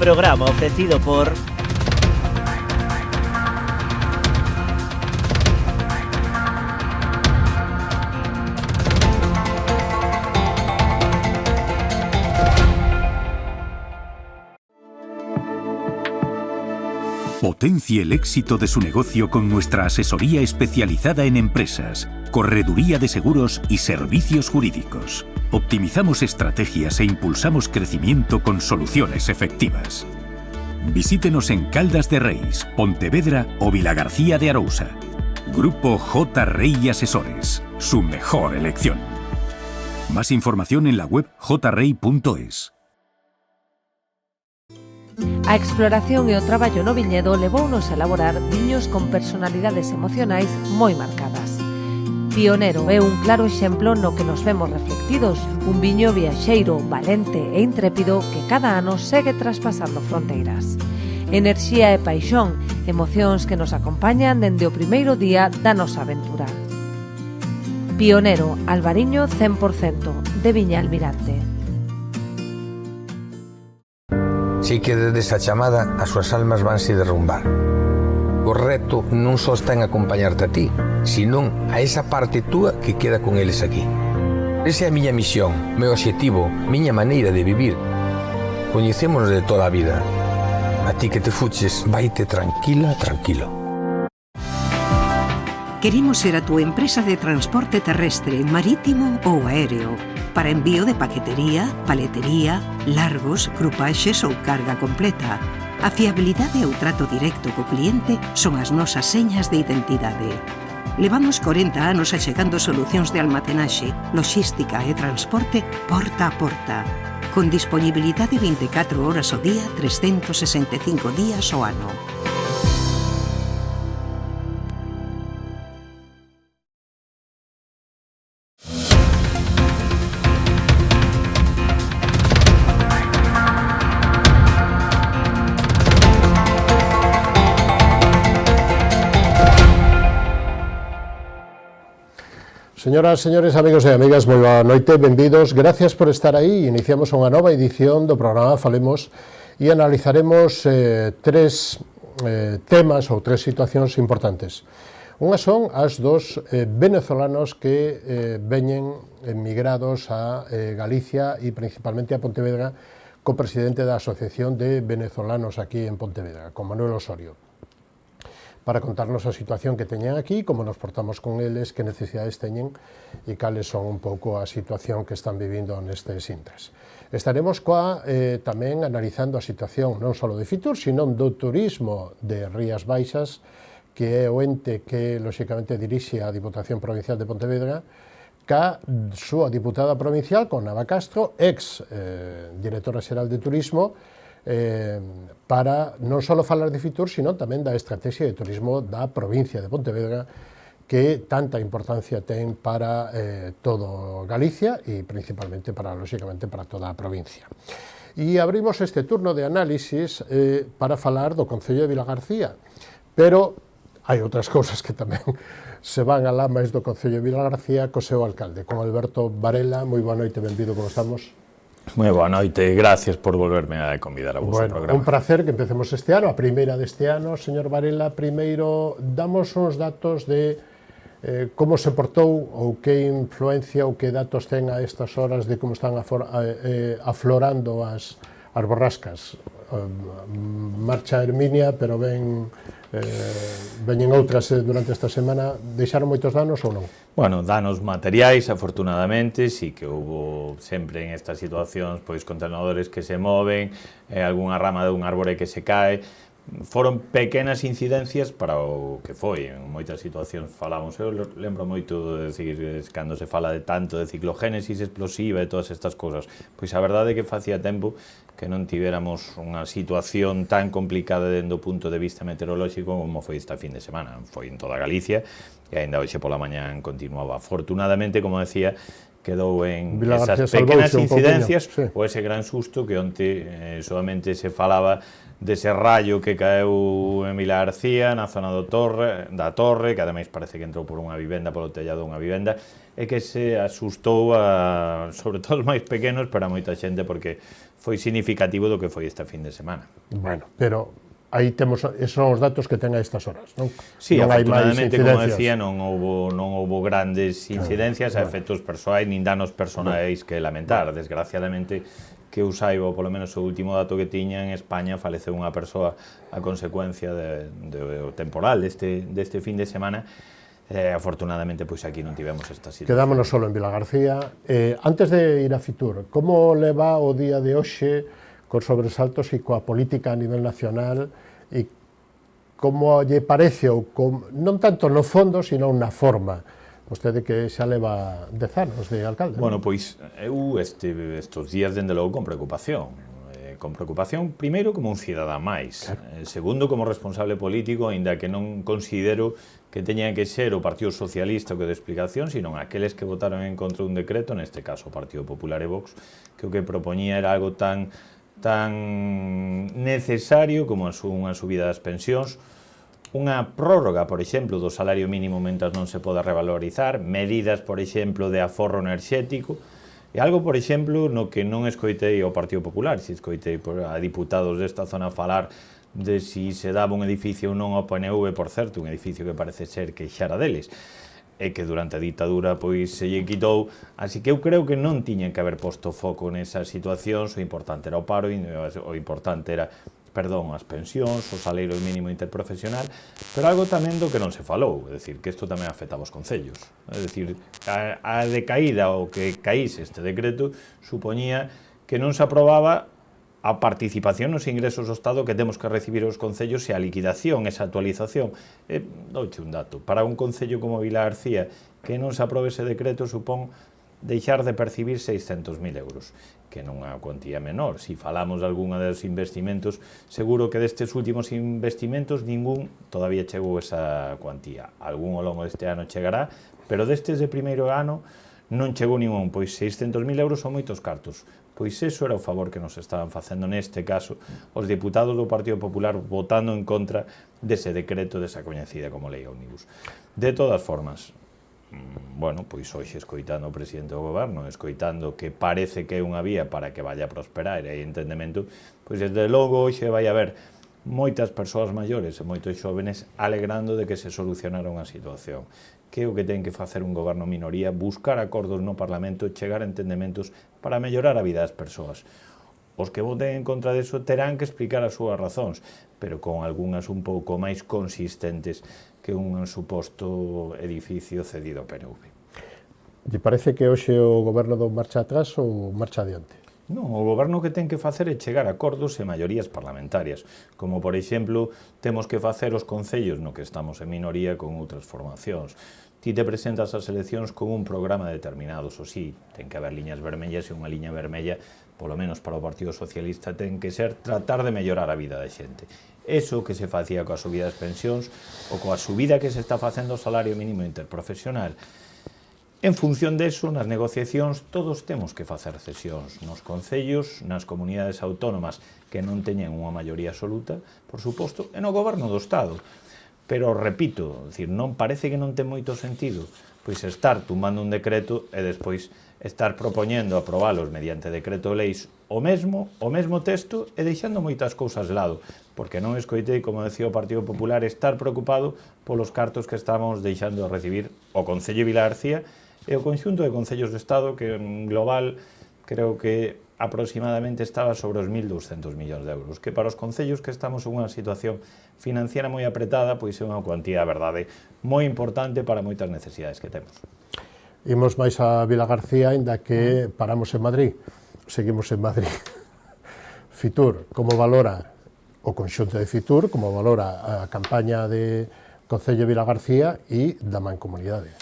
Programa ofrecido por... Potencie el éxito de su negocio con nuestra asesoría especializada en empresas, correduría de seguros y servicios jurídicos. Optimizamos estrategias e impulsamos crecimiento con soluciones efectivas. Visítenos en Caldas de Reis, Pontevedra o Vilagarcía de Arousa. Grupo J. Rey Asesores, su mejor elección. Más información en la web jrey.es. A exploración e o traballo no viñedo levounos a elaborar viños con personalidades emocionais moi marcadas. Pionero é un claro exemplo no que nos vemos reflectidos, un viño viaxeiro, valente e intrépido que cada ano segue traspasando fronteiras. Enerxía e paixón, emocións que nos acompañan dende o primeiro día da nosa aventura. Pionero, Albariño 100%, de Viña Almirante. Si que desde esa chamada as súas almas vanse derrumbar. O reto non só está en acompañarte a ti, senón a esa parte túa que queda con eles aquí. Esa é a miña misión, meu obxectivo, miña maneira de vivir. Coñecémonos de toda a vida. A ti que te fuches, vaite tranquila, tranquilo. Queremos ser a túa empresa de transporte terrestre, marítimo ou aéreo, para envío de paquetería, paletería, largos, grupaxes ou carga completa. A fiabilidade e o trato directo co cliente son as nosas señas de identidade. Levamos 40 anos achegando solucións de almacenaxe, logística e transporte porta a porta, con disponibilidade 24 horas ao día, 365 días ao ano. Señoras, señores, amigos e amigas, moi boa noite, benvidos, gracias por estar aí. Iniciamos unha nova edición do programa Falemos e analizaremos tres temas ou tres situacións importantes. Unhas son as dos venezolanos que veñen emigrados a Galicia e principalmente a Pontevedra co presidente da Asociación de Venezolanos aquí en Pontevedra, con Manuel Osorio, para contarnos a situación que teñen aquí, como nos portamos con eles, que necesidades teñen e cales son un pouco a situación que están vivindo nestes intres. Estaremos tamén analizando a situación non só de Fitur, sino do turismo de Rías Baixas, que é o ente que, lóxicamente, dirixe a Diputación Provincial de Pontevedra, ca súa diputada provincial, con Nava Castro, ex directora xeral de Turismo, para non só falar de Fitur, sino tamén da estrategia de turismo da provincia de Pontevedra, que tanta importancia ten para todo Galicia e principalmente para, lóxicamente, para toda a provincia. E abrimos este turno de análisis para falar do Concello de Vilagarcía, pero hai outras cousas que tamén se van alá máis do Concello de Vilagarcía co seu alcalde, con Alberto Varela. Moi boa noite, benvido, como estamos? Moi boa noite, gracias por volverme a convidar a vos ao programa. Un placer que empecemos este ano, a primeira deste ano. Señor Varela, primeiro, damos uns datos de como se portou ou que influencia ou que datos ten a estas horas de como están aflorando as borrascas. Marcha Herminia, pero veñen outras durante esta semana. Deixaron moitos danos ou non? Bueno, danos materiais, afortunadamente, sí que houve sempre en estas situacións, pois, contenedores que se moven, algunha rama de un árbore que se cae. Foron pequenas incidencias para o que foi. En moitas situacións falamos, eu lembro moito de decir, cando se fala de tanto de ciclogénesis explosiva e todas estas cousas, pois a verdade é que facía tempo que non tivéramos unha situación tan complicada dende o punto de vista meteorolóxico como foi esta fin de semana. Foi en toda Galicia e ainda hoxe pola mañán continuaba. Afortunadamente, como decía, quedou en Vila García esas pequenas salvouse un incidencias pouquiño, sí. ou ese gran susto que onte solamente se falaba dese rayo que caeu en Vila García, na zona da Torre, que ademais parece que entrou por unha vivenda, polo tellado dunha vivenda, e que se asustou sobre todo os máis pequenos, pero a moita xente, porque foi significativo do que foi este fin de semana. Bueno, pero aí temos, esos son os datos que ten a estas horas, non? Sí, Non hai máis afortunadamente, como incidencias. decía, non houbo grandes incidencias a efectos persoais, nin danos personais que lamentar. Desgraciadamente, que eu saiba, polo menos o último dato que tiña, en España faleceu unha persoa a consecuencia do temporal deste fin de semana. Afortunadamente, pois aquí non tivemos esta situación. Quedámonos solo en Vila García. Antes de ir a Fitur, como leva o día de hoxe cos sobresaltos e coa política a nivel nacional e como lle parece, ou non tanto no fondo, sino na forma? Vostede que xa leva 10 anos de alcalde. Bueno, pois eu estes días, dende logo, con preocupación. Primeiro, como un cidadán máis. Segundo, como responsable político, aínda que non considero que teña que ser o Partido Socialista o que de explicación, sino aqueles que votaron en contra dun decreto, neste caso o Partido Popular e Vox, que o que propoñía era algo tan necesario como unha subida das pensións, unha prórroga, por exemplo, do salario mínimo mentre non se poda revalorizar, medidas, por exemplo, de aforro enerxético, e algo, por exemplo, no que non escoitei ao Partido Popular, se escoitei a diputados desta zona falar de si se daba un edificio ou non ao PNV, por certo, un edificio que parece ser que xa era deles, e que durante a ditadura pois se lle quitou, así que eu creo que non tiñen que haber posto foco nesas situacións, o importante era o paro, o importante era as pensións, o salario mínimo interprofesional, pero algo tamén do que non se falou, é dicir, que isto tamén afectaba os concellos. É dicir, a decaída ou que caíse este decreto supoñía que non se aprobaba a participación nos ingresos do Estado que temos que recibir os concellos e a liquidación, esa actualización. Douche un dato, para un concello como Vila García que non se aprobe ese decreto supón deixar de percibir 600.000 euros, que non é unha cuantía menor. Si falamos de algúna dos investimentos, seguro que destes últimos investimentos ningún todavía chegou esa cuantía. Algún ao longo deste ano chegará, pero destes de primeiro ano non chegou ningún, pois 600.000 euros son moitos cartos. Pois eso era o favor que nos estaban facendo neste caso os diputados do Partido Popular votando en contra dese decreto, desa coñecida como lei ómnibus. De todas formas, bueno, pois hoxe escoitando o presidente do goberno, escoitando que parece que é unha vía para que vaya a prosperar e hai entendemento, pois desde logo hoxe vai haber moitas persoas maiores e moitos xóvenes alegrando de que se solucionara unha situación. Que é o que ten que facer un goberno minoría, buscar acordos no Parlamento, chegar a entendementos para mellorar a vida das persoas. Os que voten en contra disso terán que explicar as súas razóns, pero con algunhas un pouco máis consistentes que un suposto edificio cedido ao PNV. Lle parece que hoxe o goberno dou marcha atrás ou marcha adiante? Non, o goberno que ten que facer é chegar a acordos e maiorías parlamentarias, como, por exemplo, temos que facer os concellos no que estamos en minoría con outras formacións. Ti te presentas ás eleccións con un programa determinado, o sí, ten que haber liñas vermellas e unha liña vermella, polo menos para o Partido Socialista, ten que ser tratar de mellorar a vida da xente. Eso que se facía coa subida das pensións ou coa subida que se está facendo o salario mínimo interprofesional. En función deso, nas negociacións, todos temos que facer cesións nos concellos, nas comunidades autónomas que non teñen unha maioría absoluta, por suposto, e no goberno do Estado. Pero, repito, non parece que non ten moito sentido pois estar tumbando un decreto e despois estar propoñendo aprobalos mediante decreto leis o mesmo texto e deixando moitas cousas de lado, porque non escoitei, como decía o Partido Popular, estar preocupado polos cartos que estamos deixando de recibir o Concello de Vila García e o conxunto de concellos do Estado, que en global creo que aproximadamente estaba sobre os 1.200 millóns de euros, que para os concellos que estamos en unha situación financiera moi apretada, pois é unha cuantía, a verdade, moi importante para moitas necesidades que temos. Imos máis a Vila García, ainda que paramos en Madrid, seguimos en Madrid. Fitur, como valora o conxunto de Fitur, como valora a campaña de Concello de Vila García e da Mancomunidade?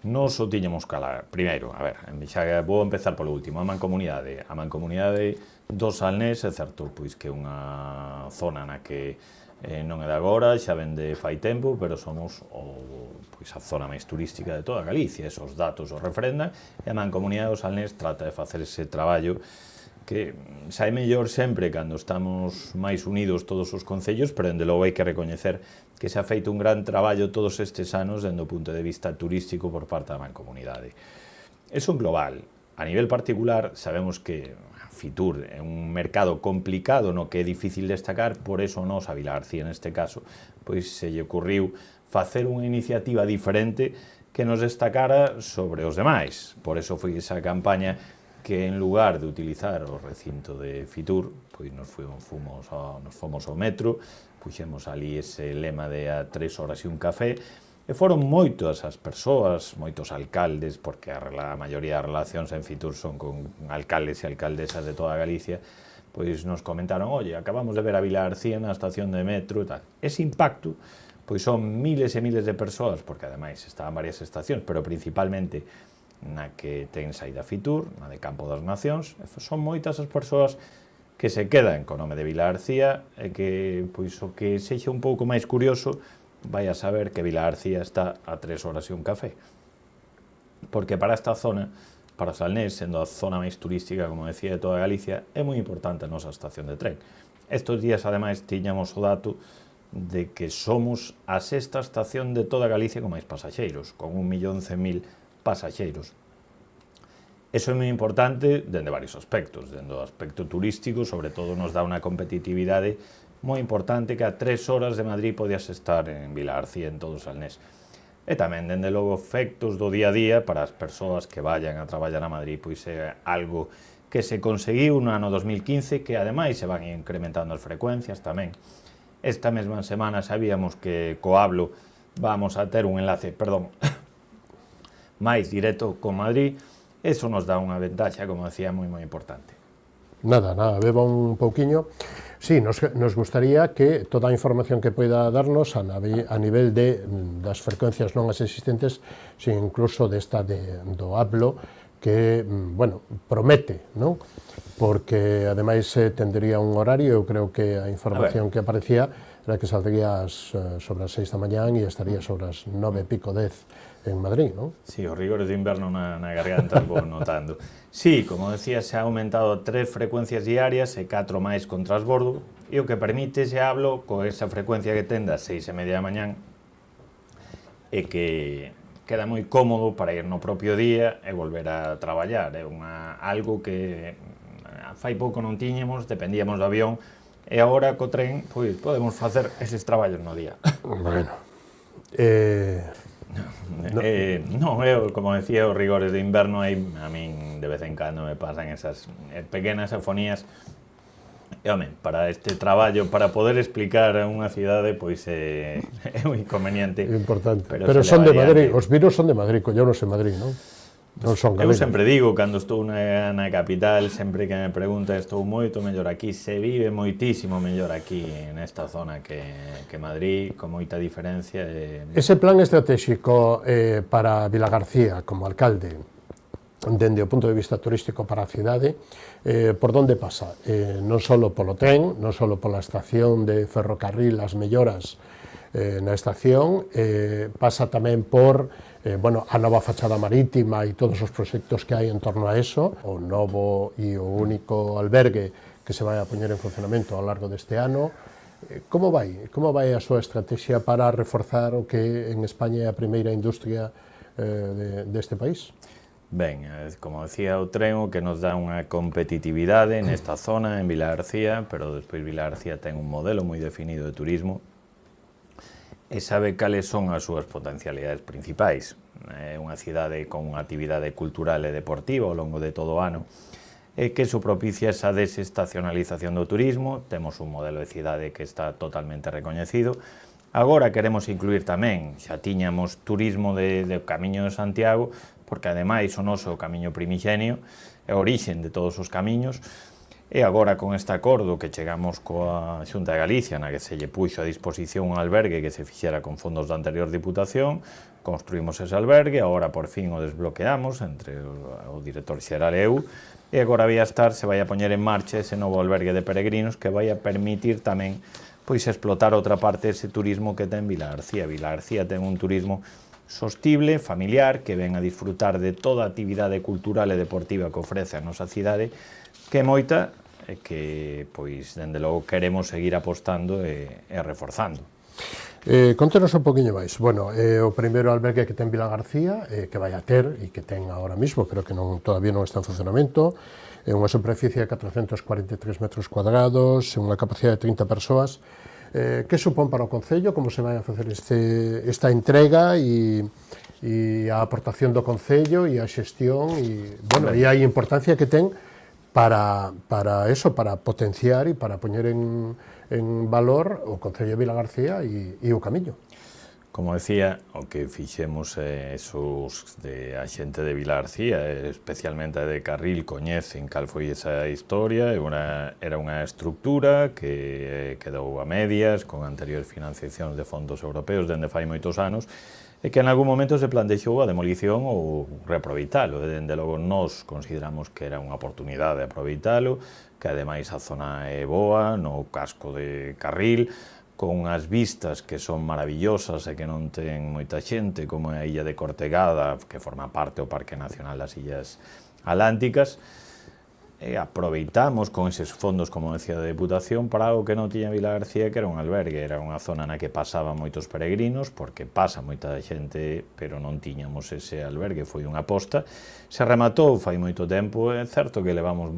Nos o tiñemos cala. Primeiro, a ver, xa vou empezar polo último, a Mancomunidade do Salnés, é certo, pois que é unha zona na que non é de agora, xa ven de fai tempo, pero somos a zona máis turística de toda Galicia, esos datos o refrendan, e a Mancomunidade do Salnés trata de facer ese traballo que sai mellor sempre cando estamos máis unidos todos os concellos, pero dende logo hai que recoñecer que se ha feito un gran traballo todos estes anos dende o punto de vista turístico por parte da Mancomunidade. Eso en global. A nivel particular, sabemos que Fitur é un mercado complicado no que é difícil destacar, por eso nos a Vilagarcía neste caso, pois se lle ocurriu facer unha iniciativa diferente que nos destacara sobre os demais. Por eso foi esa campaña que en lugar de utilizar o recinto de Fitur, pois nos fomos ao metro, puxemos ali ese lema de a 3 horas e un café, e foron moitas as persoas, moitos alcaldes, porque a maioría das relacións en Fitur son con alcaldes e alcaldesas de toda Galicia, pois nos comentaron, oye, acabamos de ver a Vilagarcía na estación de metro e tal. Ese impacto, pois son miles e miles de persoas, porque ademais estaban varias estacións, pero principalmente na que ten saída Fitur, na de Campo das Nacións, son moitas as persoas que se quedan co nome de Vilagarcía e que, pois, o que sexa un pouco máis curioso, vai a saber que Vilagarcía está a 3 horas e un café. Porque para esta zona, para o Salnés, sendo a zona máis turística, como decía, de toda Galicia, é moi importante a nosa estación de tren. Estos días, ademais, tiñamos o dato de que somos a 6ª estación de toda Galicia con máis pasaxeiros, con 1.100.000 pasaxeiros. Eso é moi importante dende varios aspectos. Dende o aspecto turístico, sobre todo, nos dá unha competitividade moi importante que a 3 horas de Madrid podías estar en Vilagarcía, en todo o Salnés. E tamén, dende logo, efectos do día a día para as persoas que vayan a traballar a Madrid, pois é algo que se conseguiu no ano 2015, que ademais se van incrementando as frecuencias tamén. Esta mesma semana sabíamos que co Hablo vamos a ter un enlace, máis directo con Madrid. Eso nos dá unha ventaxa, como decía, moi importante. Nada, beba un pouquiño. Sí, nos gustaría que toda a información que poida darnos a nivel das frecuencias non as existentes, sino incluso desta do Hablo, que, bueno, promete, non? Porque, ademais, tendría un horario, eu creo que a información que aparecía era que saldría sobre as 6 da mañán e estaría sobre as 9:10 en Madrid, non? Sí, os rigores de inverno na garganta vou notando. Sí, como decía, se ha aumentado 3 frecuencias diarias e 4 máis con transbordo, e o que permite se Hablo, con esa frecuencia que ten das 6:30 da mañán, e que queda moi cómodo para ir no propio día e volver a traballar. É algo que fai pouco non tiñemos, dependíamos do avión, e agora co tren pois podemos facer eses traballos no día. Bueno, eu, como decía, os rigores de inverno a min de vez en cando me pasan esas pequenas afonías. E, home, para este traballo, para poder explicar a unha cidade, pois é moi conveniente. Importante. Pero son de Madrid, os virus son de Madrid, collounos en Madrid, non? Non son galegos. Eu sempre digo, cando estou na capital, sempre que me pregunta, estou moito mellor aquí, se vive moitísimo mellor aquí, nesta zona, que Madrid, con moita diferencia. Ese plan estratégico para Vilagarcía, como alcalde, dende o punto de vista turístico para a cidade, por onde pasa? Non só polo tren, non só pola estación de ferrocarril, as melloras na estación, pasa tamén por a nova fachada marítima e todos os proxectos que hai en torno a eso, o novo e o único albergue que se vai a poñer en funcionamento ao largo deste ano. Como vai a súa estrategia para reforzar o que en España é a primeira industria deste país? Ben, como decía, o tren o que nos dá unha competitividade nesta zona, en Vilagarcía, pero despois Vilagarcía ten un modelo moi definido de turismo e sabe cales son as súas potencialidades principais. É unha cidade con unha actividade cultural e deportiva ao longo de todo o ano, e que iso propicia esa desestacionalización do turismo. Temos un modelo de cidade que está totalmente recoñecido. Agora queremos incluir tamén, xa tiñamos turismo de Camiño de Santiago, porque ademais o noso camiño primixenio é a orixen de todos os camiños, e agora con este acordo que chegamos coa Xunta de Galicia, na que se lle puxo a disposición un albergue que se fixera con fondos da anterior Diputación, construímos ese albergue, agora por fin o desbloqueamos entre o director xeral e eu, e agora vai a estar, se vai a poñer en marcha ese novo albergue de peregrinos que vai a permitir tamén pois explotar outra parte dese turismo que ten Vilagarcía. Vilagarcía ten un turismo sostible, familiar, que ven a disfrutar de toda a actividade cultural e deportiva que ofrece a nosa cidade, que é moita e que, pois, dende logo queremos seguir apostando e reforzando. Contenos un poquinho máis. Bueno, o primeiro albergue que ten Vilagarcía, que vai a ter e que ten agora mismo, pero que todavía non está en funcionamento, é unha superficie de 443 metros cuadrados, unha capacidade de 30 persoas. Que supón para o Concello? Como se vai a facer esta entrega e a aportación do Concello e a xestión e a importancia que ten para potenciar e para poñer en valor o Concello de Vilagarcía e o Camiño. Como decía, o que fixemos de a xente de Vilagarcía, especialmente a de Carril, coñecen cal foi esa historia, era unha estructura que quedou a medias con anteriores financiacións de fondos europeos dende fai moitos anos, e que en algún momento se plantexou a demolición ou reaproveitalo. Dende logo, nós consideramos que era unha oportunidade de aproveitalo, que ademais a zona é boa, no casco de Carril, con unhas vistas que son maravillosas e que non ten moita xente, como a illa de Cortegada, que forma parte do Parque Nacional das Illas Atlánticas, e aproveitamos con eses fondos, como decía, de Deputación, para algo que non tiña Vilagarcía, que era un albergue, era unha zona na que pasaban moitos peregrinos, porque pasa moita xente, pero non tiñamos ese albergue, foi unha aposta. Se rematou fai moito tempo, é certo que levamos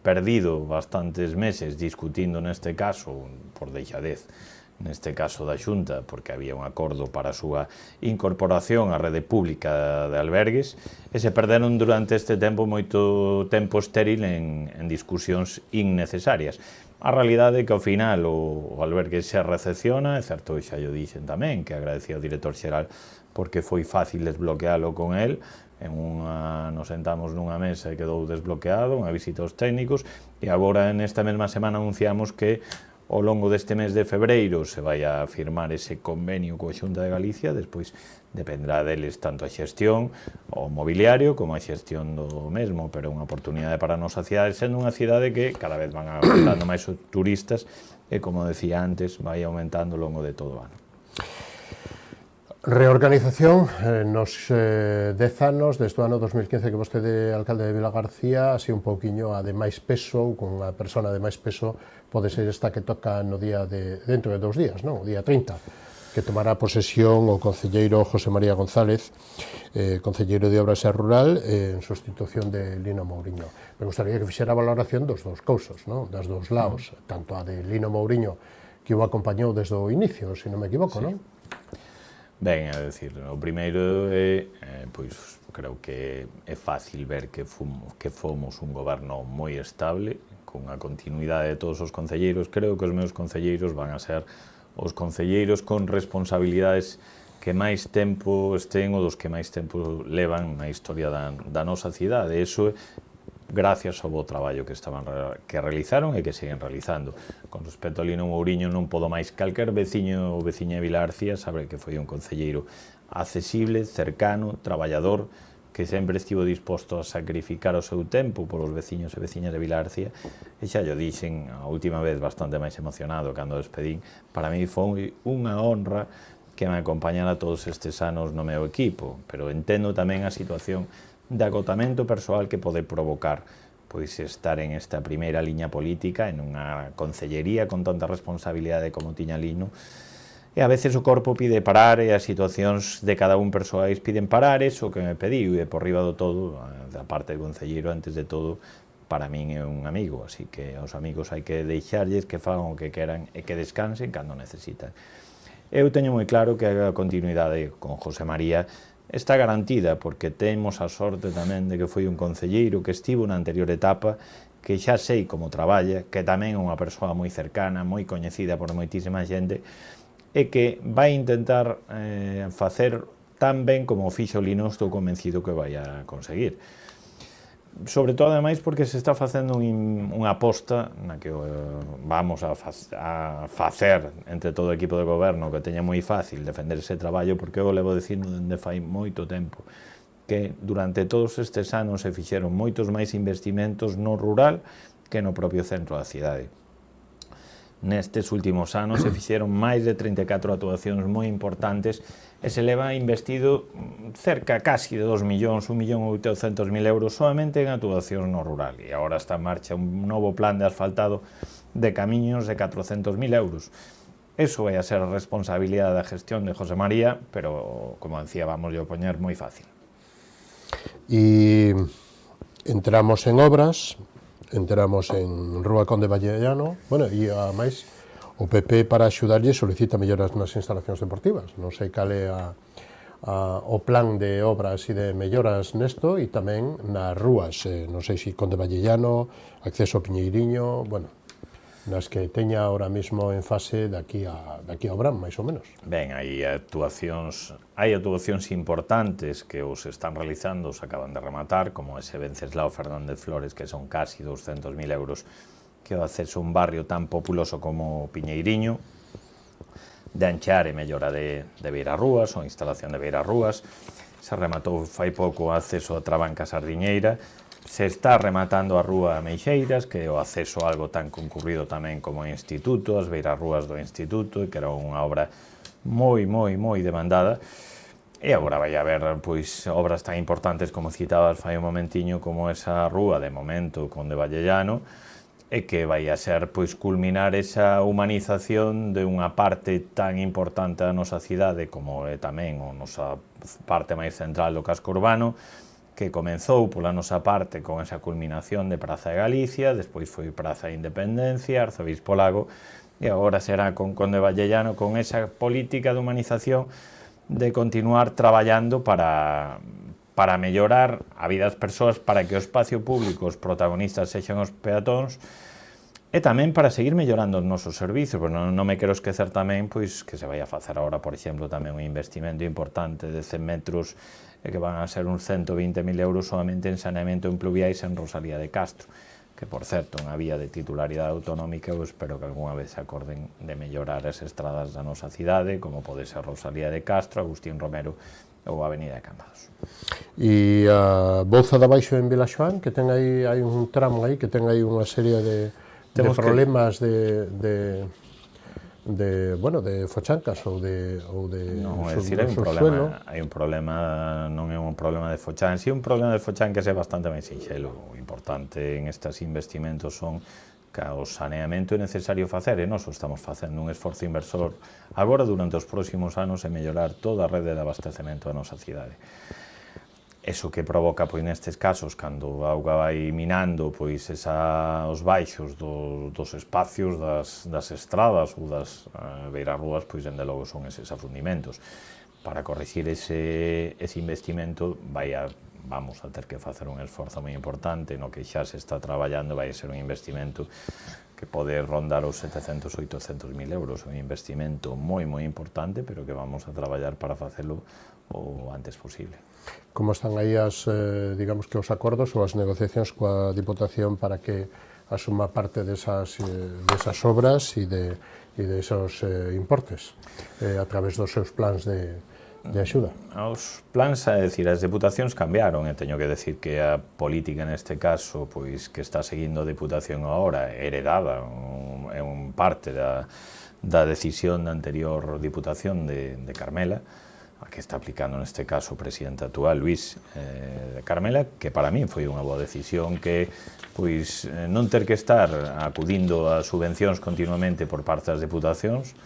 perdido bastantes meses discutindo neste caso, por deixadez, neste caso da Xunta, porque había un acordo para a súa incorporación á rede pública de albergues, e se perderon durante este tempo moito tempo estéril en discusións innecesarias. A realidade é que ao final o albergue se recepciona, é certo que xa yo dixen tamén, que agradecía ao director xeral porque foi fácil desbloquealo con el, nos sentamos nunha mesa e quedou desbloqueado, unha visita aos técnicos, e agora nesta mesma semana anunciamos que ao longo deste mes de febreiro se vai a firmar ese convenio coa Xunta de Galicia, despois dependrá deles tanto a xestión, o mobiliario, como a xestión do mesmo, pero é unha oportunidade para a nosa cidade, sendo unha cidade que cada vez van aumentando máis os turistas e, como decía antes, vai aumentando ao longo de todo o ano. Reorganización nos 10 anos, desde o ano 2015 que vostede é alcalde de Vilagarcía, así un pouquiño a de máis peso, con a persona de máis peso, pode ser esta que toca no día dentro de 2 días, non? O día 30, que tomará posesión o concelleiro José María González, concelleiro de Obras e Rural, en sustitución de Lino Mouriño. Me gustaría que fixera a valoración dos dous cousas, non? Das dous lados, tanto a de Lino Mouriño, que o acompañou desde o inicio, se non me equivoco, non? Ben, é dicir, o primeiro é, pois, creo que é fácil ver que fomos un goberno moi estable, con a continuidade de todos os concelleiros. Creo que os meus concelleiros van a ser os concelleiros con responsabilidades que máis tempo estén ou dos que máis tempo levan na historia da nosa cidade. Eso é gracias ao bo traballo que realizaron e que seguen realizando. Con respecto a Lino Mouriño, non podo máis. Calquer veciño ou veciña de Vilagarcía sabe que foi un concelleiro accesible, cercano, traballador, que sempre estivo disposto a sacrificar o seu tempo polos veciños e veciñas de Vilagarcía, e xa yo dixen a última vez bastante máis emocionado cando despedín. Para mí foi unha honra que me acompañara todos estes anos no meu equipo, pero entendo tamén a situación de agotamento persoal que pode provocar pois estar en esta primeira liña política en unha concellería con tanta responsabilidade como tiña Lino, e a veces o corpo pide parar e as situacións de cada un persoais piden parar. Eso que me pediu, e por riba do todo, da parte do concelleiro, antes de todo, para min é un amigo, así que aos amigos hai que deixarlles que fagan o que queran e que descansen cando necesitan. Eu teño moi claro que a continuidade con José María está garantida, porque temos a sorte tamén de que foi un concelleiro que estivo na anterior etapa, que xa sei como traballa, que tamén é unha persoa moi cercana, moi coñecida por moitísima xente, e que vai intentar facer tan ben como o fixo Lino. Estou convencido que vai a conseguir. Sobre todo, ademais, porque se está facendo unha aposta na que vamos a facer entre todo o equipo de goberno que teña moi fácil defender ese traballo, porque eu levo dicindo dende fai moito tempo que durante todos estes anos se fixeron moitos máis investimentos no rural que no propio centro da cidade. nestes últimos anos se fixeron máis de 34 actuacións moi importantes e se leva investido cerca casi de 2 millóns, 1.800.000 euros solamente en actuacións no rural, e agora está en marcha un novo plan de asfaltado de camiños de 400.000 euros. Eso vai a ser a responsabilidade da gestión de José María, pero, como decía, vamos a poñer moi fácil. E entramos en obras, entramos en Rúa Conde Vallellano, bueno, e ademais o PP para axudarlle solicita melloras nas instalacións deportivas. Non sei cal é o plan de obras e de melloras nesto, e tamén nas rúas, non sei se Conde Vallellano, acceso ao Piñeiriño, bueno, nas que teña ahora mismo en fase de aquí a Obrán, máis ou menos. Ben, hai actuacións importantes que os están realizando, os acaban de rematar, como ese Venceslao Fernández Flores, que son casi 200.000 euros, que o acceso a un barrio tan populoso como Piñeiriño, de anchar e mellora de beirarrúas, ou instalación de beirarrúas. Se rematou fai pouco o acceso a Trabanca Sardiñeira. Se está rematando a Rúa Meixeiras, que é o acceso a algo tan concurrido tamén como o Instituto, as beirarrúas do Instituto, que era unha obra moi demandada. E agora vai haber pois obras tan importantes como citabas fai un momentiño, como esa rúa de momento Conde Vallellano, e que vai a ser pois culminar esa humanización de unha parte tan importante da nosa cidade como é tamén a nosa parte máis central do casco urbano, que comenzou pola nosa parte con esa culminación de Praza de Galicia, despois foi Praza de Independencia, Arzobispo Lago, e agora será con Conde Vallellano, con esa política de humanización de continuar traballando para mellorar a vida das persoas, para que o espacio público, os protagonistas sexan os peatóns, e tamén para seguir mellorando os nosos servizos, pero non me quero esquecer tamén pois que se vai a facer agora, por exemplo, tamén un investimento importante de 100 metros que van a ser uns 120.000 euros solamente en saneamento en pluviais en Rosalía de Castro, que, por certo, unha vía de titularidade autonómica. Eu espero que algunha vez se acorden de mellorar as estradas da nosa cidade, como pode ser Rosalía de Castro, Agustín Romero ou a Avenida de Cambados. E a Bouza de Baixo en Vilaxoán, que ten aí, hai un tramo aí que ten aí unha serie de problemas de fochancas ou de non, é dicir, hai un problema, non é un problema de fochán, si un problema de fochán que é bastante máis sinxelo. O importante en estes investimentos son que o saneamento é necesario facer, e nós estamos facendo un esforzo inversor agora durante os próximos anos en mellorar toda a rede de abastecemento da nosa cidade. Eso que provoca, pois, nestes casos, cando a auga vai minando, pois, os baixos dos espacios das estradas ou das beirarrúas, pois, dende logo, son eses afundimentos. Para corrixir ese investimento, vamos a ter que facer un esforzo moi importante, no que xa se está traballando, vai ser un investimento que pode rondar os 700.000 800.000 euros, un investimento moi importante, pero que vamos a traballar para facelo o antes posible. Como están aí digamos que os acordos ou as negociacións coa Diputación para que asuma parte desas obras e de esos importes a través dos seus plans de axuda? Os plans, é dicir, as deputacións cambiaron, e teño que decir que a política neste caso, pois, que está seguindo a Deputación agora, heredada, é un parte da decisión da anterior Diputación de Carmela, a que está aplicando neste caso o presidente actual, Luís de Carmela, que para min foi unha boa decisión, que pois non ter que estar acudindo a subvencións continuamente por parte das deputacións,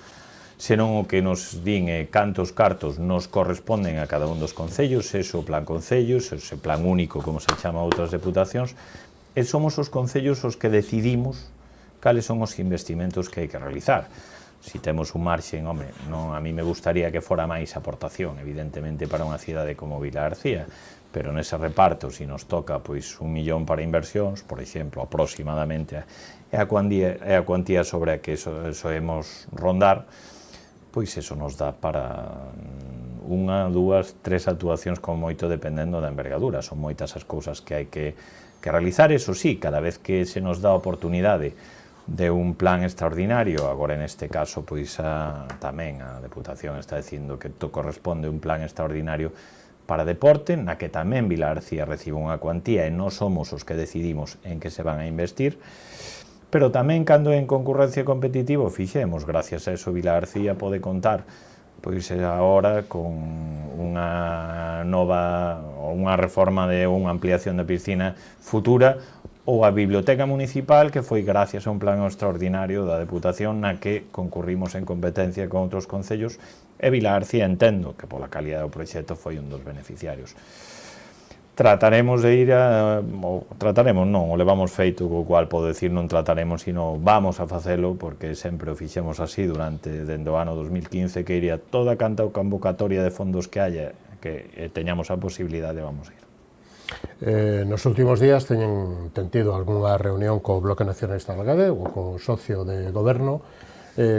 senón o que nos din cantos cartos nos corresponden a cada un dos concellos, ese o plan concellos, ese plan único, como se chama a outras deputacións, e somos os concellos os que decidimos cales son os investimentos que hai que realizar. Si temos un marxen, home, non, a mí me gustaría que fora máis aportación, evidentemente, para unha cidade como Vilagarcía, pero nese reparto, se nos toca pois 1 millón para inversións, por exemplo, aproximadamente, é a cuantía sobre a que soemos rondar, pois eso nos dá para 1, 2, 3 actuacións como moito, dependendo da envergadura. Son moitas as cousas que hai que realizar, eso sí, cada vez que se nos dá a oportunidade de un plan extraordinario, agora neste caso pois tamén a Deputación está dicindo que corresponde un plan extraordinario para deporte, na que tamén Vilagarcía recibe unha cuantía e non somos os que decidimos en que se van a investir, pero tamén cando en concurrencia competitiva fixemos, gracias a eso Vila García pode contar pois agora con unha nova ou unha reforma de unha ampliación da piscina futura, ou a biblioteca municipal, que foi gracias a un plan extraordinario da Deputación na que concurrimos en competencia con outros concellos, e Vila García entendo que pola calidad do proxecto foi un dos beneficiarios. Trataremos de ir a... trataremos, non, o levamos feito, co cual podo decir non trataremos, sino vamos a facelo, porque sempre o fixemos así dende o ano 2015, que iría toda canta convocatoria de fondos que haya, que teñamos a posibilidade, vamos a ir. Nos últimos días ten tido algunha reunión co Bloque Nacionalista Galego ou co socio de goberno.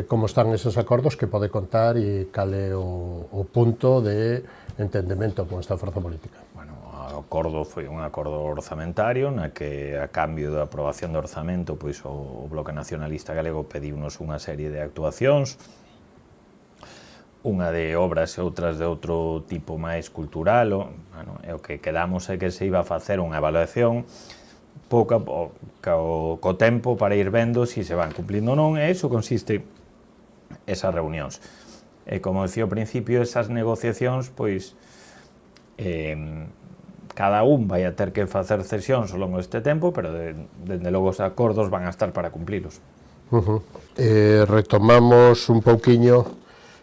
Como están esos acordos, que pode contar e cal é o punto de entendemento con esta forza política? Bueno, o acordo foi un acordo orzamentario na que, a cambio da aprobación do orzamento, pois o Bloque Nacionalista Galego pediunos unha serie de actuacións, unha de obras e outras de outro tipo máis cultural. Bueno, e o que quedamos é que se iba a facer unha evaluación pouco co tempo para ir vendo se se van cumplindo ou non, e iso consiste esas reunións. E como decía ao principio, esas negociacións, pois cada un vai a ter que facer cesións ao longo deste tempo, pero dende logo os acordos van a estar para cumplilos. Retomamos un pouquiño,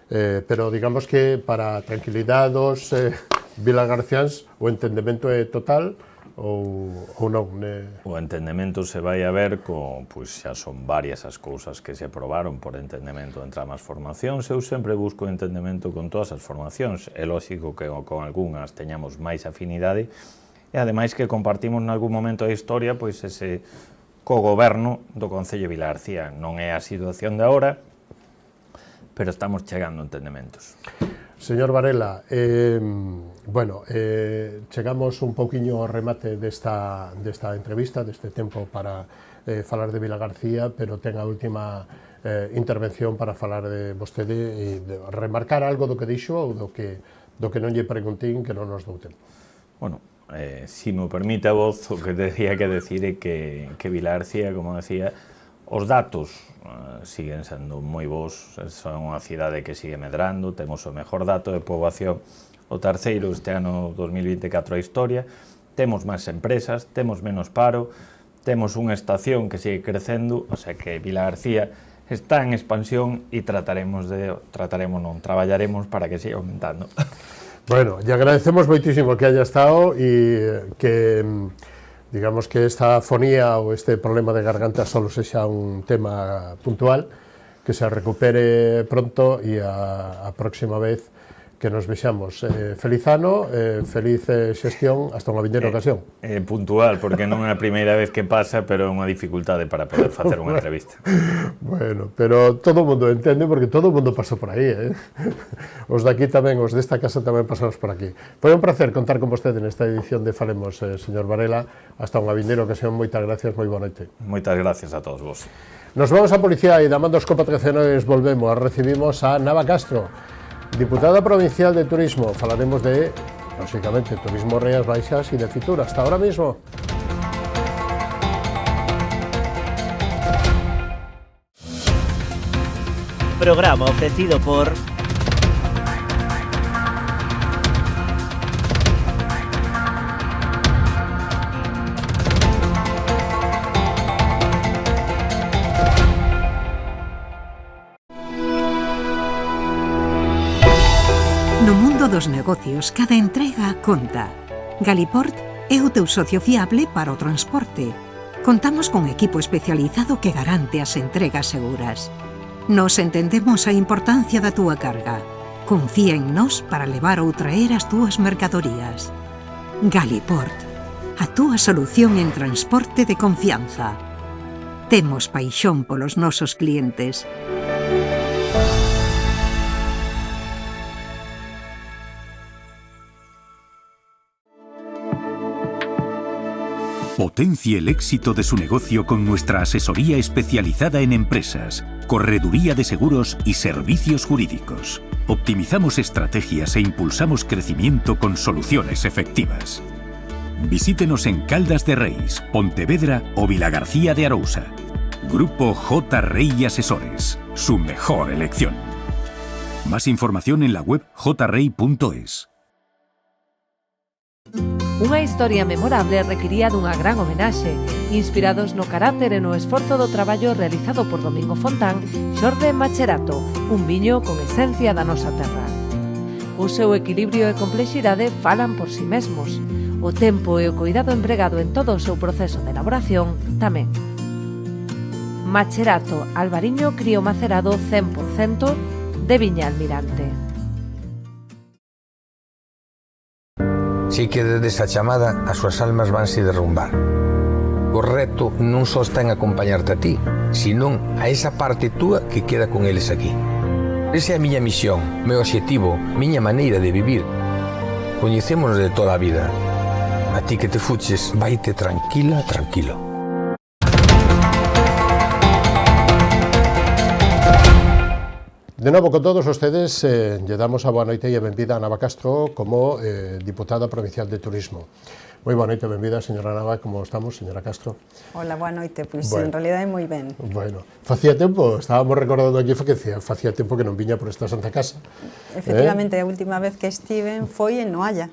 pero digamos que para tranquilidade dos vilagarciáns o entendemento é total ou non? O entendemento se vai a ver pois xa son varias as cousas que se aprobaron por entendemento entre ambas formacións. Eu sempre busco entendemento con todas as formacións. É lógico que con algunhas teñamos máis afinidade e ademais que compartimos nalgún momento da historia pois ese co-goberno do Concello de Vila García. Non é a situación de agora, pero estamos chegando a entendementos. Señor Varela, chegamos un pouquiño ao remate desta entrevista, deste tempo para falar de Vila García, pero ten a última intervención para falar de vostede e de remarcar algo do que dixo ou do que non lle preguntín, que non nos dou tempo. Bueno, si me permite a voz, o que decía que decir é que Vila García, como decía, os datos siguen sendo moi bons, son unha cidade que sigue medrando, temos o mellor dato de poboación, o terceiro este ano 2024 a historia, temos máis empresas, temos menos paro, temos unha estación que sigue crecendo, o sea que Vila García está en expansión e traballaremos para que siga aumentando. Bueno, lle agradecemos moitísimo que haya estado e que digamos que esta afonía ou este problema de garganta solo sexa un tema puntual, que se recupere pronto e a próxima vez que nos vexamos. Feliz ano, feliz xestión, hasta unha vindeira ocasión. Puntual, porque non é a primeira vez que pasa, pero é unha dificultade para poder facer unha entrevista. Bueno, pero todo o mundo entende, porque todo o mundo pasou por aí, Os daqui tamén, os desta casa tamén pasamos por aquí. Foi un placer contar con vostede nesta edición de Falemos, señor Varela. Hasta unha vindeira ocasión, moitas gracias, moi boa noite. Moitas gracias a todos vos. Nos vamos a Policía e da man dos copatricionarios volvemos. Recibimos a Nava Castro, diputada provincial de Turismo. Falaremos de, lógicamente, turismo, Rías Baixas y de Fitur. Hasta ahora mismo. Programa ofrecido por No mundo dos negocios, cada entrega conta. Galiport é o teu socio fiable para o transporte. Contamos con equipo especializado que garante as entregas seguras. Nos entendemos a importancia da túa carga. Confía en nós para levar ou traer as túas mercadorías. Galiport, a túa solución en transporte de confianza. Temos paixón polos nosos clientes. Potencie el éxito de su negocio con nuestra asesoría especializada en empresas, correduría de seguros y servicios jurídicos. Optimizamos estrategias e impulsamos crecimiento con soluciones efectivas. Visítenos en Caldas de Reis, Pontevedra o Vilagarcía de Arousa. Grupo J. Rey Asesores, su mejor elección. Más información en la web jrey.es. Unha historia memorable requiría dunha gran homenaxe. Inspirados no carácter e no esforzo do traballo realizado por Domingo Fontán, xorde Macherato, un viño con esencia da nosa terra. O seu equilibrio e complexidade falan por si mesmos. O tempo e o cuidado empregado en todo o seu proceso de elaboración tamén. Macherato Albariño crío macerado 100% de Viña Almirante. Si que desde esa chamada as súas almas vanse derrumbar. O reto non só está en acompañarte a ti, senón a esa parte túa que queda con eles aquí. Esa é a miña misión, meu obxectivo, miña maneira de vivir. Coñecémonos de toda a vida. A ti que te fuches, vaite tranquila, tranquilo. De novo con todos ustedes, lle damos a boa noite e a benvida a Nava Castro como diputada provincial de Turismo. Moi boa noite, benvida, señora Nava, como estamos, señora Castro? Hola, boa noite, pois bueno, en realidade moi ben. Bueno, facía tempo, estábamos recordando aquí que facía tempo que non viña por esta santa casa. Efectivamente, a última vez que estiven foi en Noalla,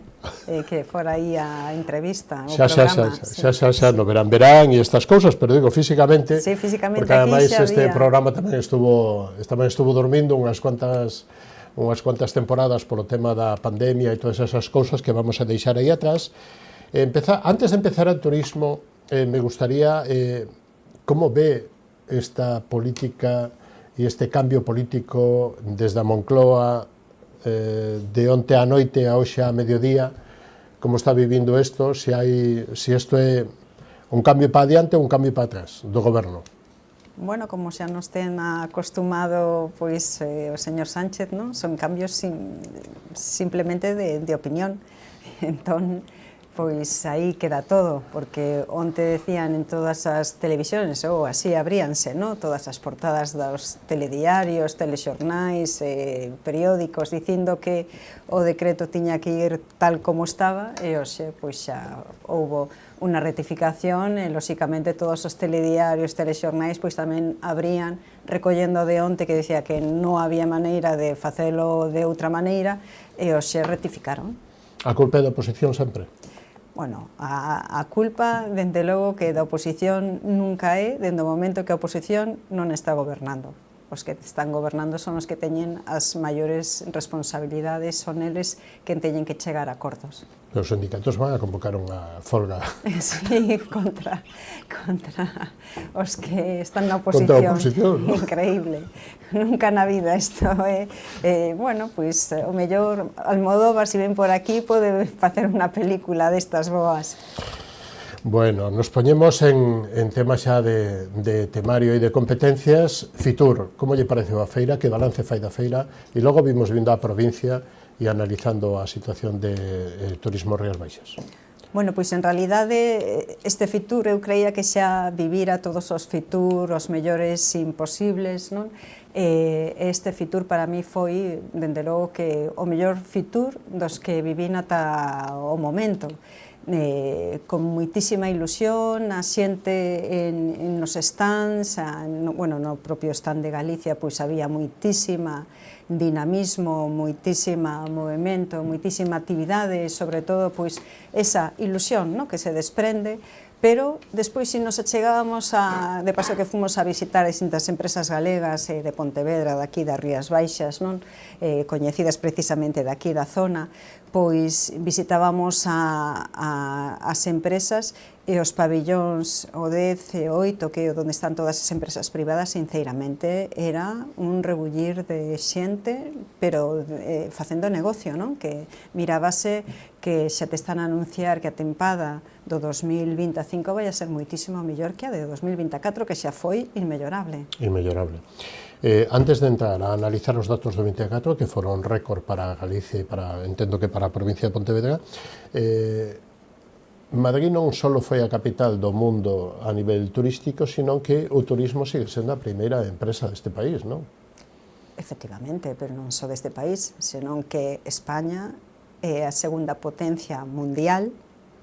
que fora aí a entrevista, o programa. Xa, no verán e estas cousas, pero digo, físicamente, sí, físicamente porque aquí ademais xa este había... programa tamén estuvo dormindo unhas cuantas temporadas polo tema da pandemia e todas esas cousas que vamos a deixar aí atrás. Antes de empezar el turismo, me gustaría cómo ve esta política y este cambio político desde a Moncloa de onte a noite a hoxe a mediodía, como está vivindo isto, si isto é un cambio para adiante ou un cambio para atrás do goberno. Bueno, como xa nos ten acostumado pois o señor Sánchez, non? Son cambios simplemente de opinión. Entón, pois aí queda todo, porque onte decían en todas as televisións, ou así abríanse, no? Todas as portadas dos telediarios, telexornais, periódicos, dicindo que o decreto tiña que ir tal como estaba, e hoxe pois xa houbo unha rectificación, e lóxicamente todos os telediarios, telexornais, pois tamén abrían recollendo de onte que decía que non había maneira de facelo de outra maneira, e hoxe rectificaron. A culpa é da oposición sempre? Bueno, a culpa, dende logo, que da oposición nunca é, dende o momento que a oposición non está gobernando. Os que están gobernando son os que teñen as maiores responsabilidades, son eles que teñen que chegar a acordos. Os sindicatos van a convocar unha folga. Sí, contra os que están na oposición. Contra a oposición, ¿no? Increíble. Nunca na vida isto é... bueno, pois, o mellor, Almodóvar, se ven por aquí, pode facer unha película destas boas. Bueno, nos poñemos en tema xa de temario e de competencias. Fitur, como lle pareceu a feira? Que balance fai da feira? E logo vimos vindo á provincia e analizando a situación de turismo Rías Baixas. Bueno, pois en realidade este Fitur eu creía que xa vivira todos os Fitur, os mellores imposibles, non? Este Fitur para mí foi, dende logo, que o mellor Fitur dos que vivín ata o momento. Con moitísima ilusión, a xente nos stands, no propio stand de Galicia, pois había moitísima dinamismo, moitísima movimento, moitísima actividade, sobre todo pois esa ilusión, no, que se desprende, pero despois se nos achegábamos de paso que fomos a visitar distintas empresas galegas de Pontevedra, daqui das Rías Baixas, non? Coñecidas precisamente daqui da zona, pois visitábamos as empresas e os pabillóns o 10 e o 8, que é onde están todas as empresas privadas, sinceramente, era un rebullir de xente, pero facendo negocio, non? Que mirábase que xa te están a anunciar que a tempada do 2025 vai a ser moitísimo mellor que a de 2024, que xa foi inmellorable. Inmellorable. Antes de entrar a analizar os datos do 24, que foron récord para Galicia e entendo que para a provincia de Pontevedra, Madrid non só foi a capital do mundo a nivel turístico, sino que o turismo sigue sendo a primeira empresa deste país, non? Efectivamente, pero non só deste país, senón que España é a segunda potencia mundial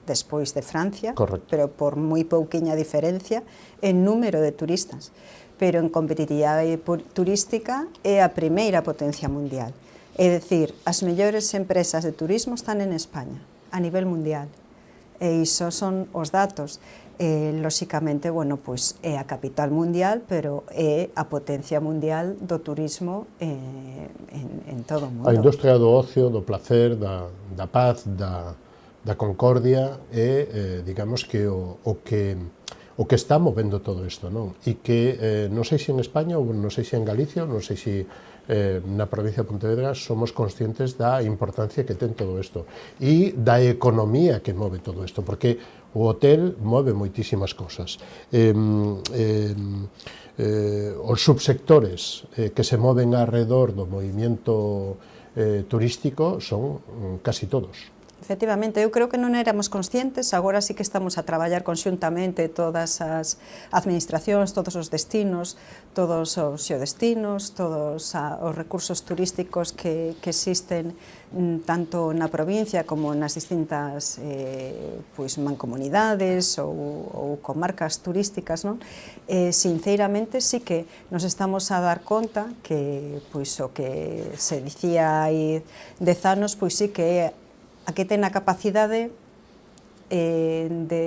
despois de Francia, Correcto. pero por moi pouquiña diferencia en número de turistas. Pero en competitividade turística é a primeira potencia mundial. É dicir, as mellores empresas de turismo están en España, a nivel mundial. E iso son os datos. Lóxicamente, bueno, pois é a capital mundial, pero é a potencia mundial do turismo en todo o mundo. A industria do ocio, do placer, da paz, da concordia é, digamos, que o que está movendo todo isto, non? E que non sei se en España ou non sei se en Galicia, non sei se na provincia de Pontevedra somos conscientes da importancia que ten todo isto e da economía que move todo isto, porque o hotel move moitísimas cosas. Os subsectores que se moven alrededor do movimento turístico son casi todos. Efectivamente, eu creo que non éramos conscientes, agora sí que estamos a traballar conxuntamente todas as administracións, todos os destinos, todos os xeodestinos, todos os recursos turísticos que existen tanto na provincia como nas distintas mancomunidades ou comarcas turísticas, non? Sinceramente, sí que nos estamos a dar conta que o que se dicía hai 10 anos, pois sí que é a que ten a capacidade de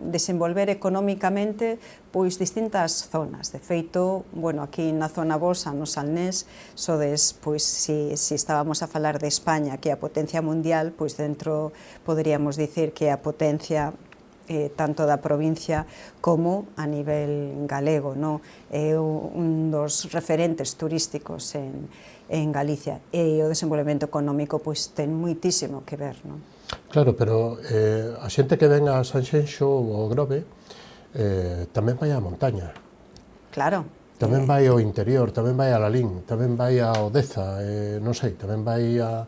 desenvolver económicamente pois distintas zonas. De feito, bueno, aquí na zona vosa, no Salnés, sodes, pois, si estábamos a falar de España, que é a potencia mundial, pois dentro poderíamos dicir que é a potencia tanto da provincia como a nivel galego, no? É un dos referentes turísticos en Galicia, e o desenvolvemento económico pois ten moitísimo que ver, non? Claro, pero a xente que ven a Sanxenxo ou ao Grove tamén vai á montaña. Claro. Tamén vai ao interior, tamén vai a Lalín, tamén vai a Odeza, non sei, tamén vai a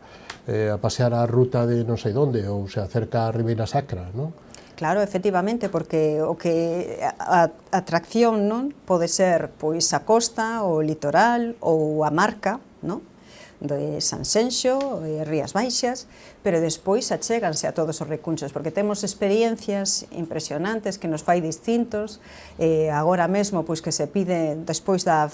pasear a ruta de non sei onde, ou se acerca a Ribeira Sacra, non? Claro, efectivamente, porque o que a atracción, non, pode ser pois a costa, o litoral ou a marca, non, de Sanxenxo, Rías Baixas, pero despois achéganse a todos os recunchos, porque temos experiencias impresionantes que nos fai distintos, agora mesmo pois que se pide despois da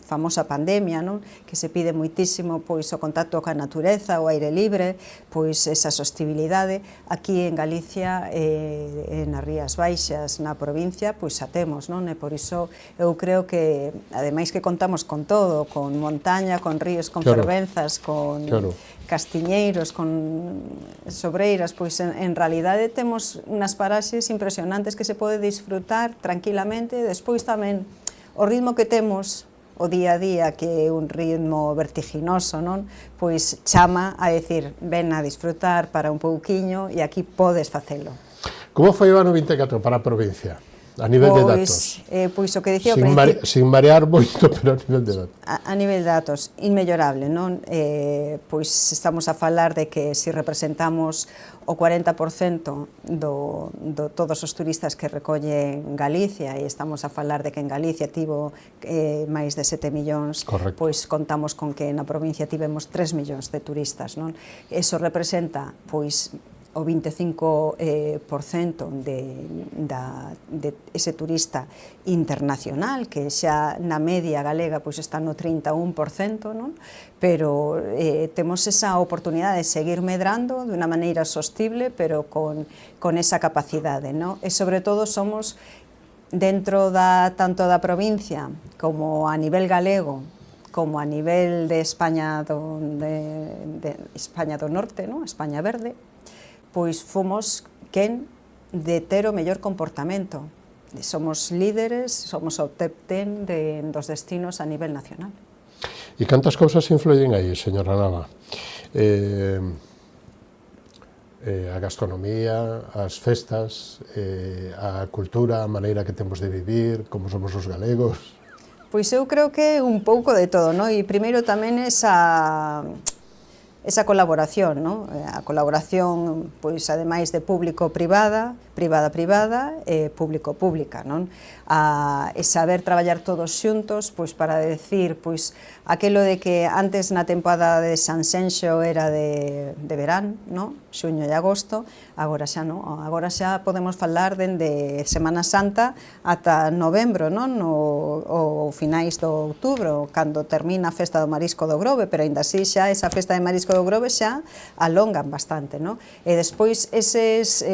famosa pandemia, non? Que se pide moitísimo pois o contacto coa natureza, o aire libre, pois esa sostibilidade. Aquí en Galicia, nas Rías Baixas, na provincia, pois a temos, non? E por iso eu creo que, ademais que contamos con todo, con montaña, con ríos, con fervenzas, con castiñeiros, con sobreiras, pois en realidade temos unhas paraxes impresionantes que se pode disfrutar tranquilamente. Despois tamén o ritmo que temos o día a día, que é un ritmo vertiginoso, non? Pois chama a decir, ven a disfrutar para un pouquiño e aquí podes facelo. Como foi o ano 24 para a provincia, a nivel de datos? Pois o que dicía sin marear moito, pero a nivel de datos. A nivel de datos, inmellorable, non? Pois estamos a falar de que se representamos o 40% do todos os turistas que recollen Galicia, e estamos a falar de que en Galicia tivo máis de 7 millóns, pois contamos con que na provincia tivemos 3 millóns de turistas, non? Eso representa, pois, o 25% de ese turista internacional, que xa na media galega pois está no 31%, non? Pero temos esa oportunidade de seguir medrando de unha maneira sostible, pero con esa capacidade, non? E sobre todo somos, dentro tanto da provincia como a nivel galego, como a nivel de España do Norte, non? España Verde, pois fomos quen de ter o mellor comportamento. Somos líderes, somos o top 10 dos destinos a nivel nacional. E cantas cousas influyen aí, señora Nava? A gastronomía, as festas, a cultura, a maneira que temos de vivir, como somos os galegos. Pois eu creo que un pouco de todo, non? E primeiro tamén esa esa colaboración, non? A colaboración, pois, ademais de público-privada, privada-privada, público-pública, non? E saber traballar todos xuntos, pois, para decir, pois, aquilo de que antes na tempada de Sanxenxo era de verán, non? Xuño e agosto, agora xa non, agora xa podemos falar dende Semana Santa ata novembro, non? Ou finais do outubro, cando termina a festa do Marisco do Grove, pero aínda así xa esa festa de Marisco do Grove xa alongan bastante, non? E despois eses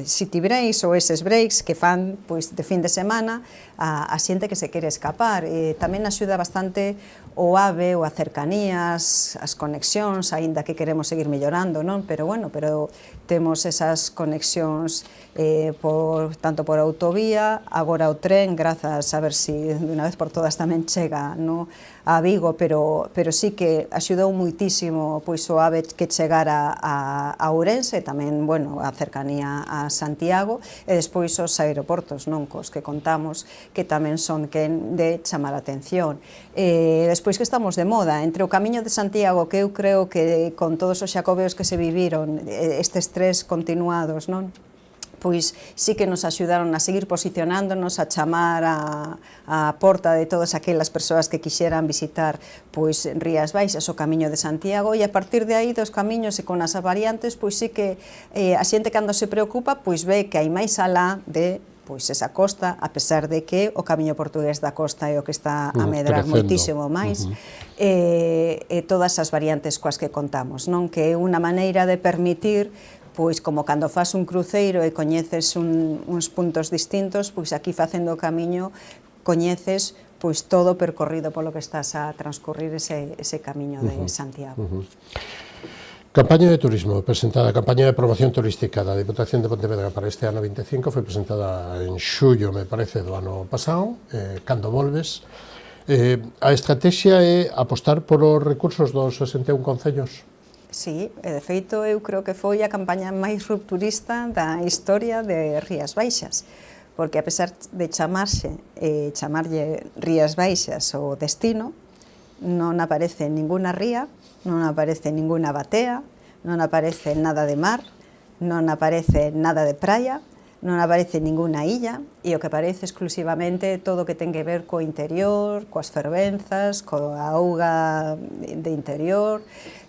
city breaks ou eses breaks que fan, pois, de fin de semana a xente que se quere escapar. Tamén axuda bastante o AVE, ou a cercanías, as conexións, aínda que queremos seguir mellorando, non? Pero bueno, pero temos esas conexións tanto por autovía, agora o tren, grazas a ver si de unha vez por todas tamén chega, no, a Vigo, pero sí que axudou muitísimo, pois, o AVE que chegara a Ourense, tamén, bueno, a cercanía a Santiago, e despois os aeroportos, non, cos que contamos, que tamén son quen de chamar a atención. Despois que estamos de moda, entre o Camiño de Santiago, que eu creo que con todos os xacobeos que se viviron, estes 3 continuados, non? Pois sí que nos axudaron a seguir posicionándonos, a chamar a porta de todas aquelas persoas que quixeran visitar, pois, Rías Baixas, o Camiño de Santiago, e a partir de aí dos camiños e con as variantes, pois sí que a xente cando se preocupa, pois ve que hai máis alá de, pois, esa costa, a pesar de que o Camiño Portugués da Costa é o que está a medrar moitísimo máis, e todas as variantes coas que contamos, non? Que é unha maneira de permitir, pois, como cando faz un cruceiro e coñeces uns puntos distintos, pois aquí facendo o camiño coñeces, pois, todo percorrido polo que estás a transcurrir ese camiño de Santiago. Campaña de turismo presentada, campaña de promoción turística da Diputación de Pontevedra para este ano 25 foi presentada en xullo, me parece, do ano pasado, cando volves. A estrategia é apostar polos recursos dos 61 concellos? Sí, e de feito eu creo que foi a campaña máis rupturista da historia de Rías Baixas, porque a pesar de chamarlle Rías Baixas o destino, non aparece ninguna ría, non aparece ninguna batea, non aparece nada de mar, non aparece nada de praia, non aparece ninguna illa, e o que aparece exclusivamente todo o que ten que ver co interior, coas fervenzas, coa auga de interior.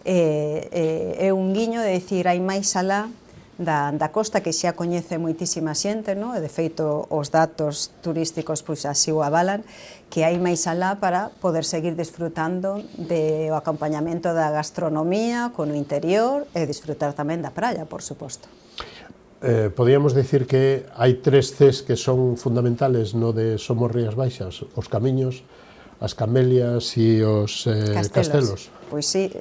É un guiño de dicir hai máis alá da costa, que xa coñece moitísima xente, no? E de feito os datos turísticos, pois, así o avalan, que hai máis alá para poder seguir disfrutando do acompañamento da gastronomía con o interior e disfrutar tamén da praia, por suposto. Podíamos dicir que hai 3 Cs que son fundamentales no de Somos Rías Baixas, os camiños, as camelias e os castelos. Pois sí,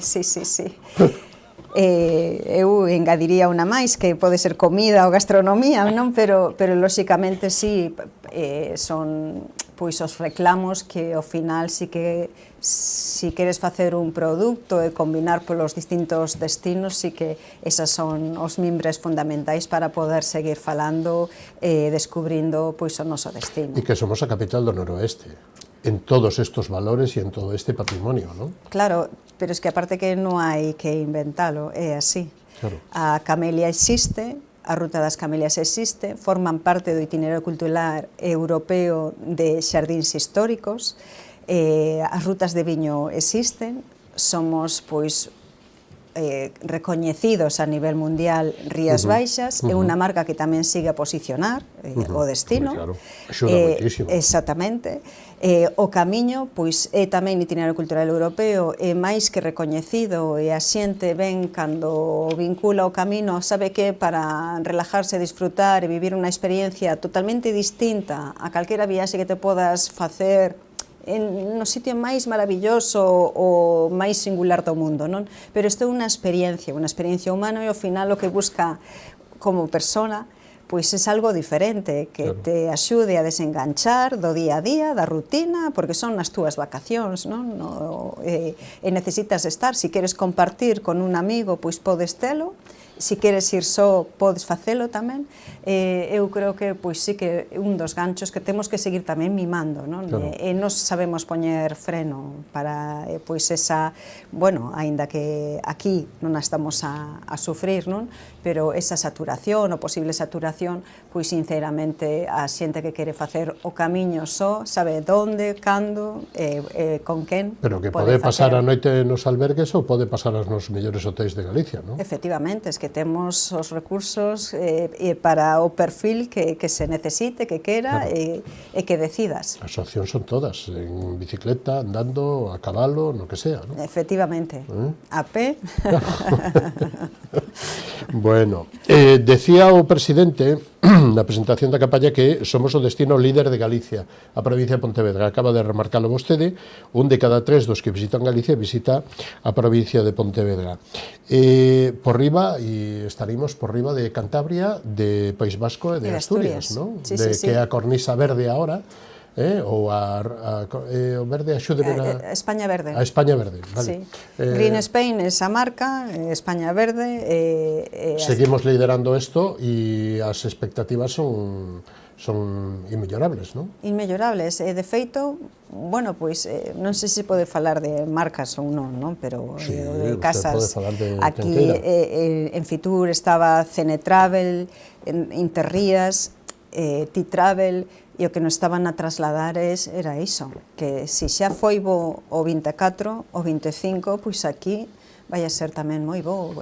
sí. Eu engadiría unha máis, que pode ser comida ou gastronomía, non? Pero lóxicamente sí, son, pois, os reclamos que ao final sí que, si queres facer un produto e combinar polos distintos destinos, sí que esas son os mimbres fundamentais para poder seguir falando e descubrindo, pois, o noso destino. E que somos a capital do noroeste, en todos estos valores e en todo este patrimonio, non? Claro, pero es que aparte que non hai que inventalo, é así. Claro. A camelia existe, a Ruta das Camelias existe, forman parte do itinerario cultural europeo de xardíns históricos, as rutas de viño existen, somos, pois, recoñecidos a nivel mundial Rías Baixas, é unha marca que tamén sigue a posicionar o destino. Claro, axuda moitísimo. Exactamente. O camiño, pois, é tamén itinerario cultural europeo, é máis que recoñecido, e a xente ven cando vincula o camino, sabe que para relajarse, disfrutar e vivir unha experiencia totalmente distinta a calquera viaxe que te podas facer no sitio máis maravilloso ou máis singular do mundo, non? Pero isto é unha experiencia humana, e ao final o que busca como persona, pois é algo diferente, que te axude a desenganchar do día a día, da rutina, porque son as túas vacacións, non? E necesitas estar, se queres compartir con un amigo, pois podes telo, se queres ir só, podes facelo tamén. Eu creo que, pois, sí que un dos ganchos que temos que seguir tamén mimando, non? Claro. E nos sabemos poñer freno para, pois, esa, bueno, aínda que aquí non a estamos a sufrir, non? Pero esa saturación, ou posible saturación, pois, sinceramente, a xente que quere facer o camiño só, sabe onde, cando, con quen. Pero que pode pasar a noite nos albergues ou pode pasar aos nos mellores hotéis de Galicia, non? Efectivamente, es que temos os recursos para o perfil que se necesite, que quera, e que decidas. As opcións son todas, en bicicleta, andando, a cabalo, no que sea, non? Efectivamente, a pé. Bueno, decía o presidente na presentación da campaña que somos o destino líder de Galicia, a provincia de Pontevedra. Acaba de remarcalo vostede, un de cada 3 dos que visitan Galicia visita a provincia de Pontevedra. Por riba, e estaríamos por riba de Cantabria, de País Vasco e de Asturias, non? Sí, de sí, que sí. a cornisa verde agora, ou o verde axúdeme a España Verde. A España Verde, vale. Sí. Green Spain, esa marca, España Verde. Seguimos liderando isto e as expectativas son inmellorables, non? Inmellorables. De feito, bueno, pois, non sei se pode falar de marcas ou non, non? Pero Sí, de usted casas, pode falar de aquí Quenqueira. en Fitur estaba Cene Travel, Interrías, T-Travel, e o que nos estaban a trasladar era iso, que se xa foi bo o 24, o 25, pois aquí vai a ser tamén moi bo,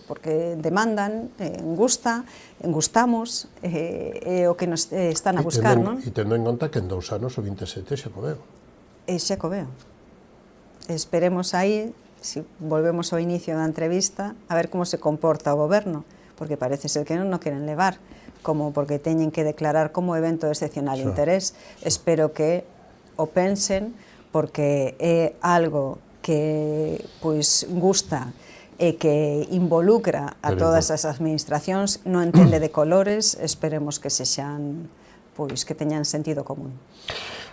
porque demandan, gustamos, é o que nos están a buscar, non? E tendo en conta que en 2 anos o 27 xa coveo. Xa coveo. Esperemos aí, se volvemos ao inicio da entrevista, a ver como se comporta o goberno, porque parece ser que non o queren levar, como porque teñen que declarar como evento de excepcional interés. Espero que o pensen, porque é algo que, pois, gusta e que involucra a todas as administracións, non entende de colores, esperemos que sexan, pois, que teñan sentido común.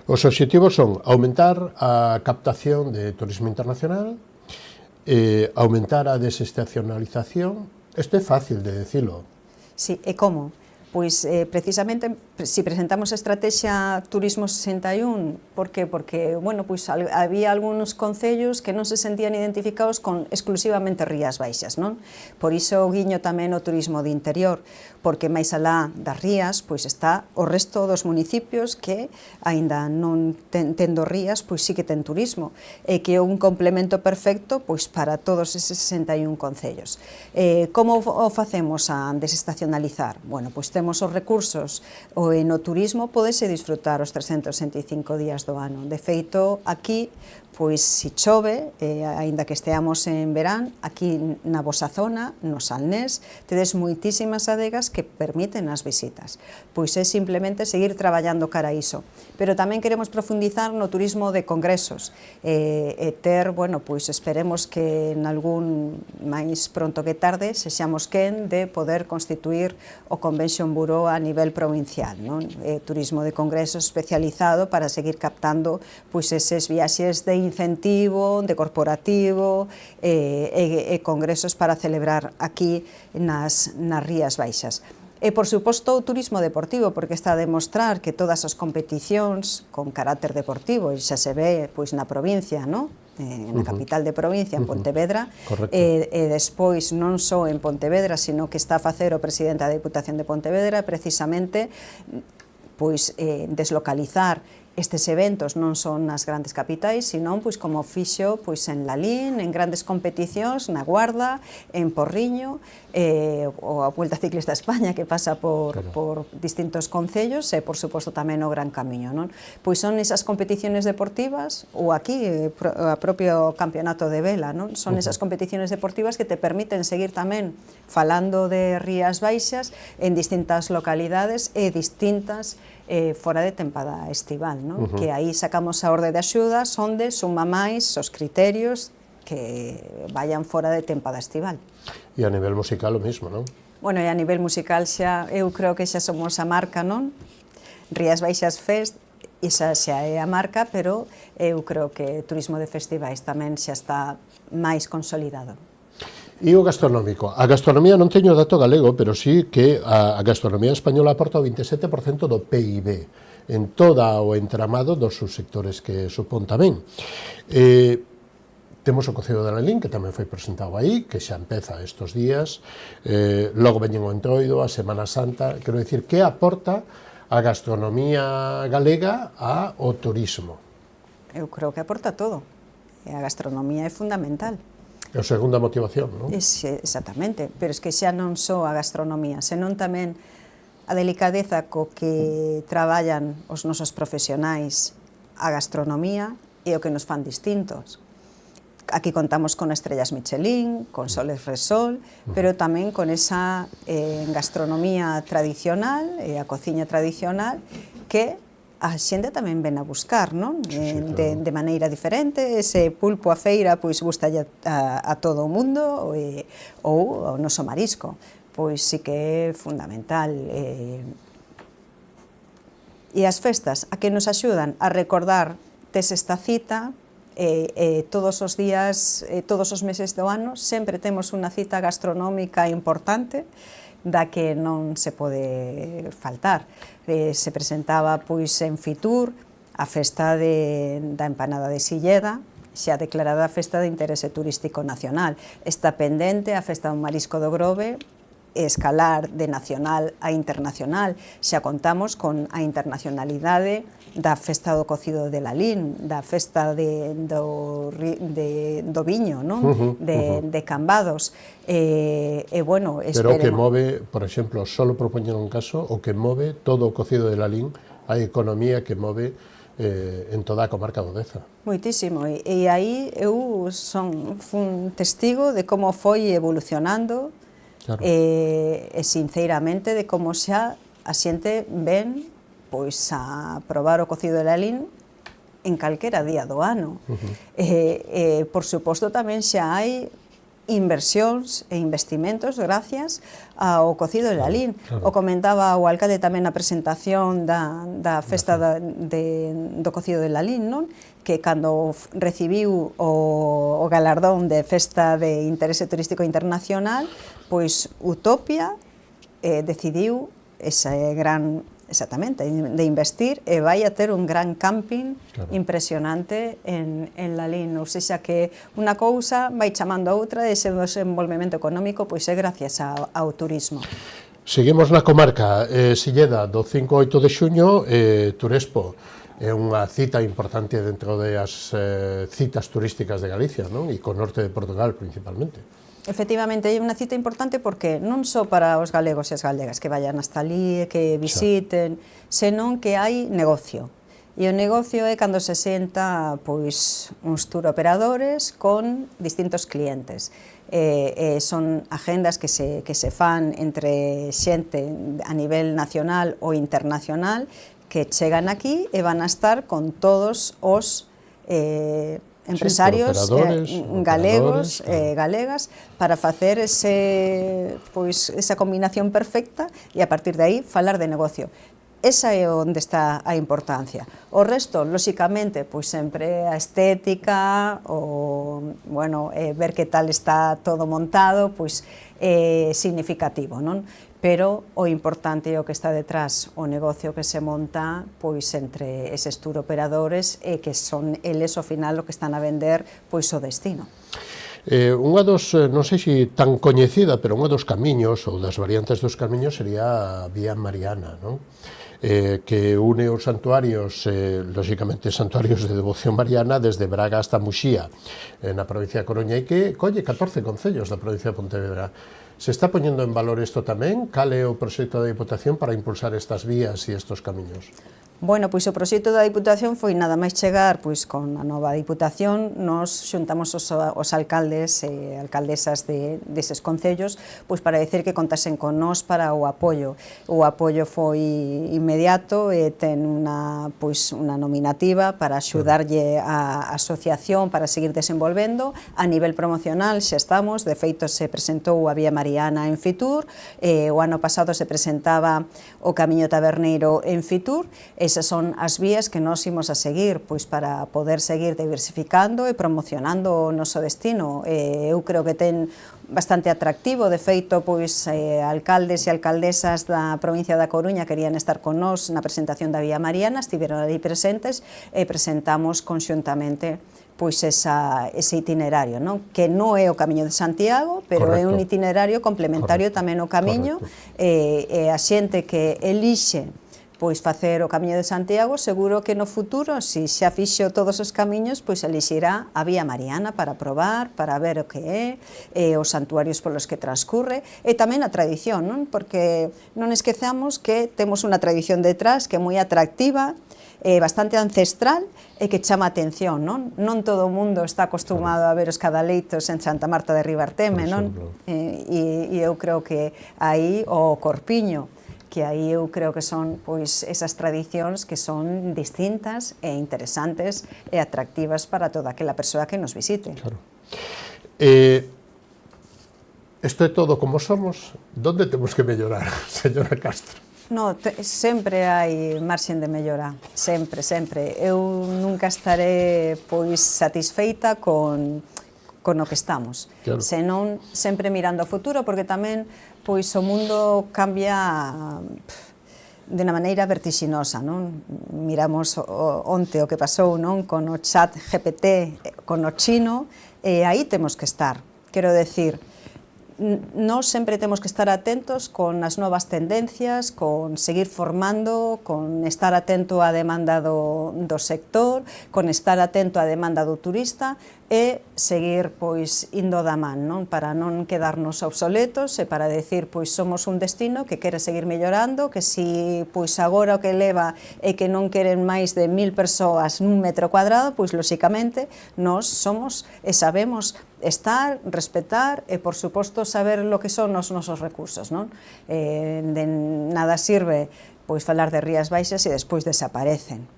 Os obxectivos son aumentar a captación de turismo internacional, aumentar a desestacionalización. Isto é fácil de decilo. Sí, e como? Pois, precisamente, se presentamos a estrategia Turismo 61, por que? Porque, bueno, pois, había algúns concellos que non se sentían identificados con exclusivamente Rías Baixas, non? Por iso guiño tamén o turismo de interior, porque máis alá das rías, pois, está o resto dos municipios que, aínda non tendo rías, pois sí que ten turismo, e que é un complemento perfecto, pois, para todos eses 61 concellos. Como o facemos a desestacionalizar? Bueno, pois temos os recursos, no turismo podese disfrutar os 365 días do ano. De feito, aquí, pois, se chove, aínda que esteamos en verán, aquí na vosa zona, no Salnés, tedes moitísimas adegas que permiten as visitas. Pois é simplemente seguir traballando cara a iso. Pero tamén queremos profundizar no turismo de congresos, e ter, bueno, pois esperemos que en algún máis pronto que tarde sexamos quen de poder constituir o Convention Bureau a nivel provincial, non? Turismo de congresos especializado para seguir captando, pois, eses viaxes de incentivo, de corporativo, e congresos para celebrar aquí nas Rías Baixas. E, por suposto, o turismo deportivo, porque está a demostrar que todas as competicións con carácter deportivo, e xa se ve, pois, na provincia, non? Na capital de provincia, en Pontevedra, e despois non só en Pontevedra, sino que está a facer o presidente da Deputación de Pontevedra, precisamente, pois, deslocalizar estes eventos non son nas grandes capitais, sino, pois, como fixo, pois, en Lalín, en grandes competicións, na Guarda, en Porriño, ou a Vuelta Ciclista a España, que pasa por distintos concellos, e, por suposto, tamén o Gran Camiño, non? Pois son esas competicións deportivas, ou aquí, o propio campeonato de vela, non? Son esas competicións deportivas que te permiten seguir tamén falando de Rías Baixas en distintas localidades e distintas fora de tempada estival, non? Que aí sacamos a orde de axudas onde suma máis os criterios que vayan fora de tempada estival. E a nivel musical o mesmo, non? Bueno, e a nivel musical xa, eu creo que xa somos a marca, non? Rías Baixas Fest, esa xa é a marca, pero eu creo que turismo de festivais tamén xa está máis consolidado. E o gastronómico. A gastronomía non teño dato galego, pero sí que a gastronomía española aporta o 27% do PIB en toda o entramado dos subsectores que supón tamén. Temos o Cocido de Lalín, que tamén foi presentado aí, que xa empeza estes días, logo veñen o Entroido, a Semana Santa, quero dicir, que aporta a gastronomía galega ao turismo? Eu creo que aporta todo. A gastronomía é fundamental. É a segunda motivación, non? Exactamente, pero es que xa non só a gastronomía, senón tamén a delicadeza co que traballan os nosos profesionais a gastronomía e o que nos fan distintos. Aquí contamos con estrellas Michelin, con Soles Resol, pero tamén con esa gastronomía tradicional, a cociña tradicional, que a xente tamén ven a buscar, non? De maneira diferente. Ese pulpo a feira pois gustalle a todo o mundo, ou o noso marisco, pois sí que é fundamental. E as festas, a que nos axudan a recordar tes esta cita, todos os días, todos os meses do ano, sempre temos unha cita gastronómica importante, da que non se pode faltar. Se presentaba pois en Fitur a festa da empanada de Silleda, xa declarada festa de interese turístico nacional. Está pendente a festa do marisco do Grove, escalar de nacional a internacional. Xa contamos con a internacionalidade da festa do cocido de Lalín, da festa do viño, non? De Cambados. Bueno, pero o que move, por exemplo, solo propoñer un caso, o que move todo o cocido de Lalín, a economía que move en toda a comarca do Deza. Moitísimo, e aí eu fun testigo de como foi evolucionando, claro. E sinceramente de como xa a xente ven pois a probar o cocido de Lalín en calquera día do ano. Por suposto tamén xa hai inversións e investimentos gracias ao cocido de Lalín. Claro. O comentaba o alcalde tamén na presentación da festa do cocido de Lalín, non? Que cando recibiu o galardón de festa de interese turístico internacional, pois Utopia decidiu ese gran, exactamente, de investir e vai a ter un gran camping, claro, impresionante en Lalín, ou seja que unha cousa vai chamando a outra, e ese desenvolvemento económico pois é gracias ao turismo. Seguimos na comarca, Silleda, do 5 ao 8 de xuño, Turespo é unha cita importante dentro das citas turísticas de Galicia, non? E co norte de Portugal principalmente. Efectivamente, é unha cita importante porque non só para os galegos e as galegas que vayan hasta ali, que visiten, senón que hai negocio. E o negocio é cando se senta pois uns tour operadores con distintos clientes. Son agendas que se fan entre xente a nivel nacional ou internacional que chegan aquí e van a estar con todos os empresarios galegos e galegas para facer esa combinación perfecta e a partir de aí falar de negocio. Esa é onde está a importancia. O resto, lóxicamente, pois sempre a estética, ver que tal está todo montado, pois é significativo, non? Pero o importante é o que está detrás, o negocio que se monta pois entre eses tour operadores e que son eles ao final o que están a vender pois o destino. Unha dos, non sei se tan coñecida, pero unha dos camiños ou das variantes dos camiños sería a Vía Mariana, non? Que une os santuarios, lóxicamente santuarios de devoción mariana desde Braga hasta Muxía, na provincia de Coruña, e que colle 14 concellos da provincia de Pontevedra. Se está poñendo en valor isto tamén? Cal é o proxecto da Diputación para impulsar estas vías e estos camiños? Bueno, pois o proxecto da Diputación foi nada máis chegar, pois con a nova Diputación, nos xuntamos os alcaldes e alcaldesas deses concellos, pois para decir que contasen con nós para o apoio. O apoio foi inmediato e ten unha nominativa para axudarlle a asociación para seguir desenvolvendo. A nivel promocional xa estamos, de feito se presentou a Vía Mariana en Fitur, o ano pasado se presentaba o Camiño Taberneiro en Fitur, e esas son as vías que nós imos a seguir pois para poder seguir diversificando e promocionando o noso destino. Eu creo que ten bastante atractivo, de feito, pois alcaldes e alcaldesas da provincia da Coruña querían estar con nós na presentación da Vía Mariana, estiveron ali presentes e presentamos conxuntamente pois ese itinerario, non? Que non é o Camiño de Santiago, pero é un itinerario complementario tamén ao camiño, e a xente que elixe pois facer o Camiño de Santiago, seguro que no futuro, se xa fixo todos os camiños, pois elixirá a Vía Mariana para probar, para ver o que é, os santuarios polos que transcurre, e tamén a tradición, non? Porque non esquezamos que temos unha tradición detrás que é moi atractiva, bastante ancestral e que chama a atención, non? Non todo o mundo está acostumado a ver os cadaleitos en Santa Marta de Ribarteme, non? E eu creo que aí o Corpiño, que aí eu creo que son pois esas tradicións que son distintas e interesantes e atractivas para toda aquela persoa que nos visite. Claro. Isto é todo como somos. Donde temos que mellorar, señora Castro? No, sempre hai marxen de mellora, sempre, sempre. Eu nunca estaré pois satisfeita con o que estamos, claro. Senón sempre mirando ao futuro, porque tamén pois o mundo cambia de unha maneira vertixinosa, non? Miramos onte o que pasou, non? Con o chat GPT, con o chino, e aí temos que estar. Quero decir, nós sempre temos que estar atentos con as novas tendencias, con seguir formando, con estar atento á demanda do sector, con estar atento á demanda do turista e seguir pois indo da man, non? Para non quedarnos obsoletos e para decir pois somos un destino que quere seguir mellorando, que si pois agora o que leva é que non queren máis de 1000 persoas nun metro cuadrado, pois lóxicamente nós somos e sabemos estar, respetar e, por suposto, saber lo que son os nosos recursos, non? De nada sirve pois falar de Rías Baixas e despois desaparecen.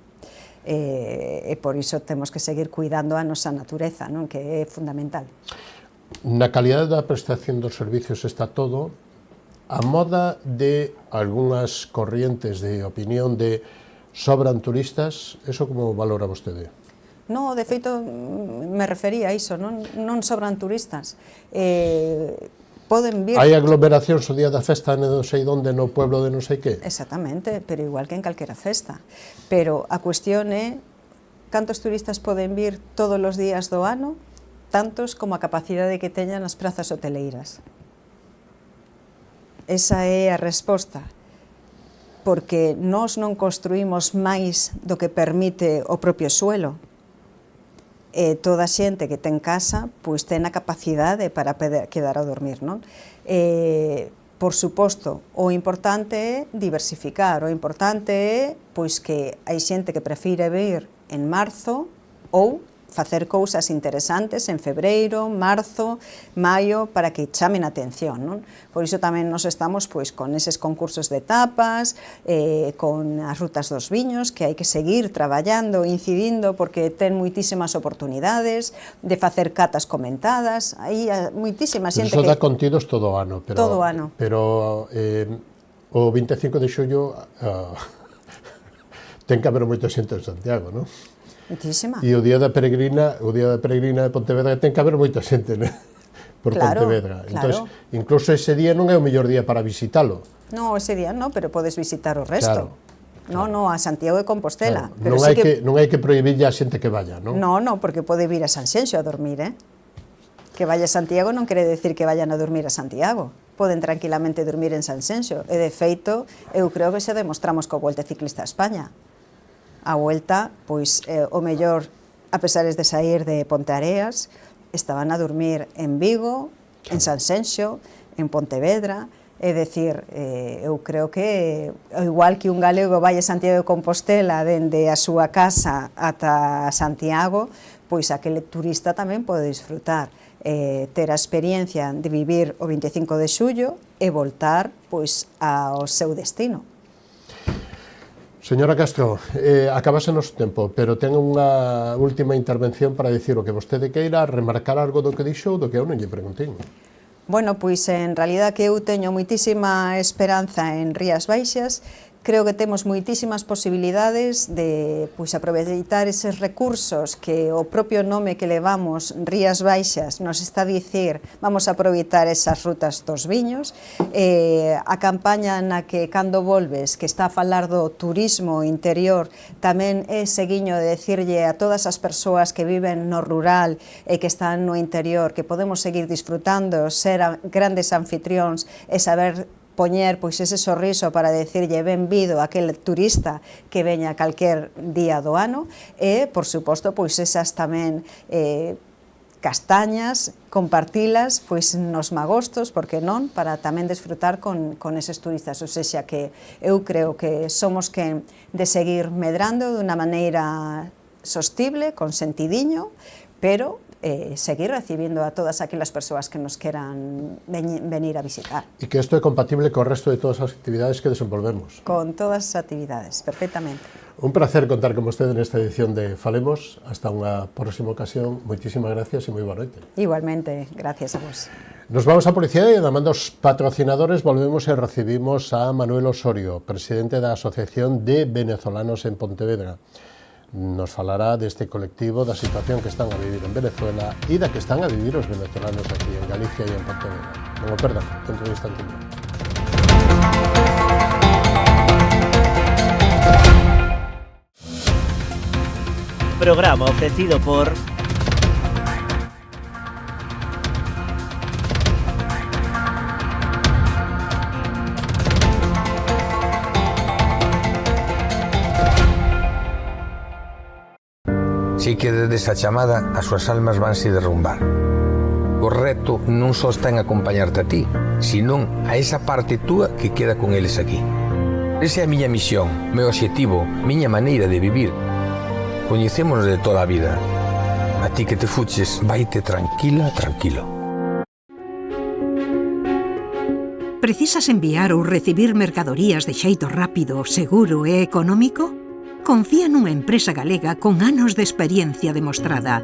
E por iso temos que seguir cuidando a nosa natureza, non? Que é fundamental. Na calidade da prestación dos servicios está todo. A moda de algunhas corrientes de opinión de sobran turistas, eso como valora vostede? No, de feito, me refería a iso, non sobran turistas. Poden vir... Hai aglomeracións o día da festa non sei onde, no pueblo de non sei que? Exactamente, pero igual que en calquera festa. Pero a cuestión é cantos turistas poden vir todos os días do ano, tantos como a capacidade que teñan as prazas hoteleiras. Esa é a resposta. Porque nós non construímos máis do que permite o propio suelo. Toda a xente que ten casa pois ten a capacidade para quedar a dormir, non? Por suposto, o importante é diversificar, o importante é pois que hai xente que prefire vir en marzo ou facer cousas interesantes en febreiro, marzo, maio, para que chamen a atención, non? Por iso tamén nos estamos pois con eses concursos de tapas, con as rutas dos viños, que hai que seguir traballando, incidindo, porque ten moitísimas oportunidades de facer catas comentadas, hai moitísima xente que... Iso dá contidos todo o ano, pero... Todo o ano. Pero o 25 de xullo ten que haber moita xente en Santiago, non? Muchísima. E o día da peregrina de Pontevedra ten que haber moita xente, né? Por Pontevedra. Entón, incluso ese día non é o mellor día para visitalo. No, ese día non, pero podes visitar o resto. No, a Santiago de Compostela. Pero non hai que prohibirlle a xente que vaya, non? No, porque pode vir a Sanxenxo a dormir, Que vaya a Santiago non quere decir que vayan a dormir a Santiago. Poden tranquilamente dormir en Sanxenxo. E, de feito, eu creo que xa demostramos co Volta Ciclista a España. A Vuelta, pois, o mellor, a pesares de sair de Ponteareas, estaban a dormir en Vigo, en Sanxenxo, en Pontevedra, é dicir, eu creo que, igual que un galego vai a Santiago de Compostela dende a súa casa ata Santiago, pois aquele turista tamén pode disfrutar, ter a experiencia de vivir o 25 de xullo e voltar, pois, ao seu destino. Señora Castro, acabase o noso tempo, pero ten unha última intervención para dicir o que vostede queira, remarcar algo do que dixo ou do que eu non lle preguntín. Bueno, pois en realidad que eu teño moitísima esperanza en Rías Baixas, creo que temos moitísimas posibilidades de aproveitar eses recursos que o propio nome que levamos, Rías Baixas, nos está a dicir, vamos a aproveitar esas rutas dos viños, a campaña na que cando volves, que está a falar do turismo interior, tamén é ese guiño de decirlle a todas as persoas que viven no rural e que están no interior, que podemos seguir disfrutando, ser grandes anfitrións e saber poñer ese sorriso para decirlle benvido a aquel turista que veña calquer día do ano e, por suposto, esas tamén castañas, compartilas nos magostos, porque non, para tamén desfrutar con eses turistas. Ou seja, que eu creo que somos quen de seguir medrando dunha maneira sostible, con sentidiño, pero seguir recibindo a todas aquelas persoas que nos queran venir a visitar. E que isto é compatible co resto de todas as actividades que desenvolvemos. Con todas as actividades, perfectamente. Un placer contar con vostede nesta edición de Falemos. Hasta unha próxima ocasión. Moitísimas gracias e moi boa noite. Igualmente, gracias a vos. Nos vamos a publicidade e ademando os patrocinadores volvemos e recibimos a Manuel Osorio, presidente da Asociación de Venezolanos en Pontevedra. Nos falará deste colectivo, da situación que están a vivir en Venezuela e da que están a vivir os venezolanos aquí en Galicia e en Pontevedra. Non o perdan, dentro de un instante. Programa ofrecido por Si quededes a chamada, as súas almas vanse derrumbar. O reto non só está en acompañarte a ti, senón a esa parte túa que queda con eles aquí. Esa é a miña misión, meu obxectivo, miña maneira de vivir. Coñecémonos de toda a vida. A ti que te fuches, vaite tranquila, tranquilo. Precisas enviar ou recibir mercadorías de xeito rápido, seguro e económico? Confía nunha empresa galega con anos de experiencia demostrada,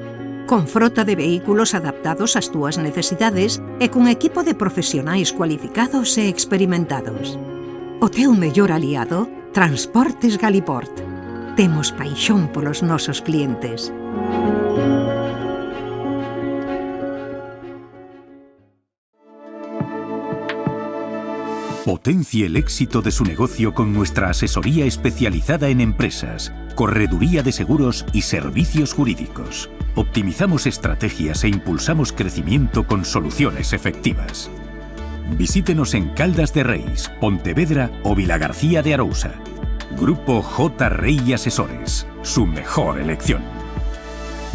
con frota de vehículos adaptados ás túas necesidades e con equipo de profesionais cualificados e experimentados. O teu mellor aliado, Transportes Galiport. Temos paixón polos nosos clientes. Potencie el éxito de su negocio con nuestra asesoría especializada en empresas, correduría de seguros y servicios jurídicos. Optimizamos estrategias e impulsamos crecimiento con soluciones efectivas. Visítenos en Caldas de Reis, Pontevedra o Vilagarcía de Arousa. Grupo J. Rey Asesores, su mejor elección.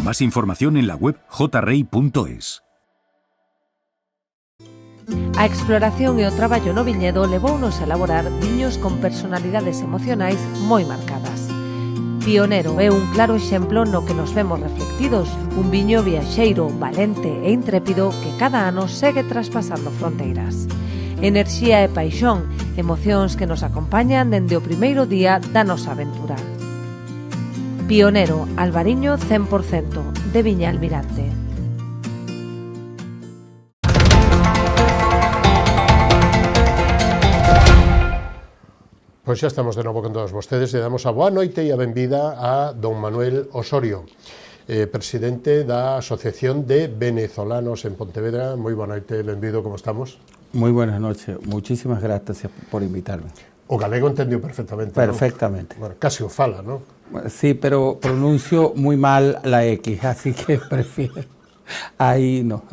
Más información en la web jrey.es. A exploración e o traballo no viñedo levounos a elaborar viños con personalidades emocionais moi marcadas. Pionero é un claro exemplo no que nos vemos reflectidos, un viño viaxeiro, valente e intrépido que cada ano segue traspasando fronteiras. Enerxía e paixón, emocións que nos acompañan dende o primeiro día da nosa aventura. Pionero, Albariño 100%, de Viña Almirante. Pois xa estamos de novo con todos vostedes e damos a boa noite e a benvida a don Manuel Osorio, presidente da Asociación de Venezolanos en Pontevedra. Moi boa noite, benvido, como estamos? Muy buenas noches, muchísimas gracias por invitarme. O galego entendiu perfectamente, Perfectamente. ¿no? Bueno, casi o fala, ¿no? Sí, pero pronuncio muy mal la X, así que prefiero. Ahí no.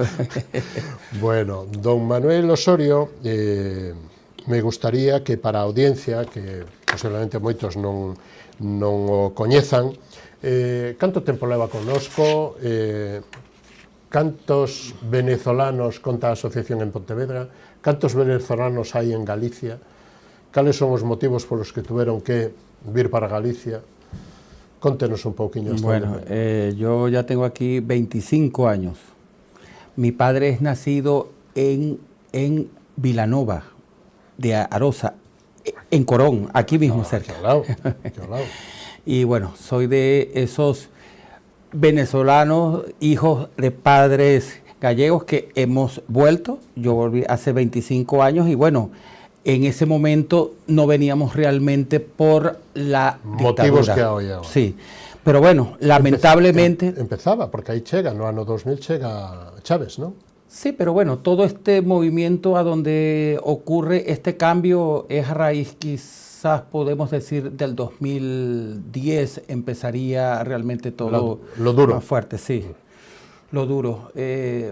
Bueno, don Manuel Osorio, me gustaría que para a audiencia, que posiblemente moitos non o coñezan, canto tempo leva connosco, cantos venezolanos conta a asociación en Pontevedra, cantos venezolanos hai en Galicia, cales son os motivos polos que tuveron que vir para Galicia. Contenos un pouquiño. Bueno, yo ya tengo aquí 25 años. Mi padre es nacido en Vilanova de Arosa, en Corón, aquí mismo cerca. Qué al lado. Y bueno, soy de esos venezolanos, hijos de padres gallegos que hemos vuelto. Yo volví hace 25 años y bueno, en ese momento no veníamos realmente por la motivos dictadura. que hay ahora. Sí, pero bueno, lamentablemente... Empezaba, porque ahí chega, no ano 2000 chega Chávez, ¿no? Sí, pero bueno, todo este movimiento a donde ocurre este cambio es a raíz, quizás podemos decir, del 2010 empezaría realmente todo lo duro. más fuerte, sí. Lo duro.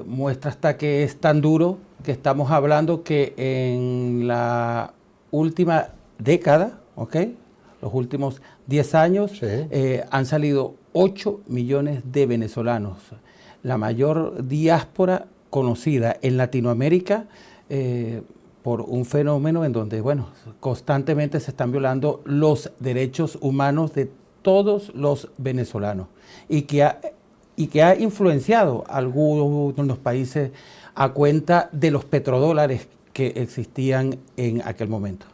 Muestra hasta que es tan duro que estamos hablando que en la última década, ¿ok?, los últimos 10 años, Sí. Han salido 8 millones de venezolanos. La mayor diáspora conocida en Latinoamérica por un fenómeno en donde, bueno, constantemente se están violando los derechos humanos de todos los venezolanos y que ha influenciado a algunos de los países a cuenta de los petrodólares que existían en aquel momento.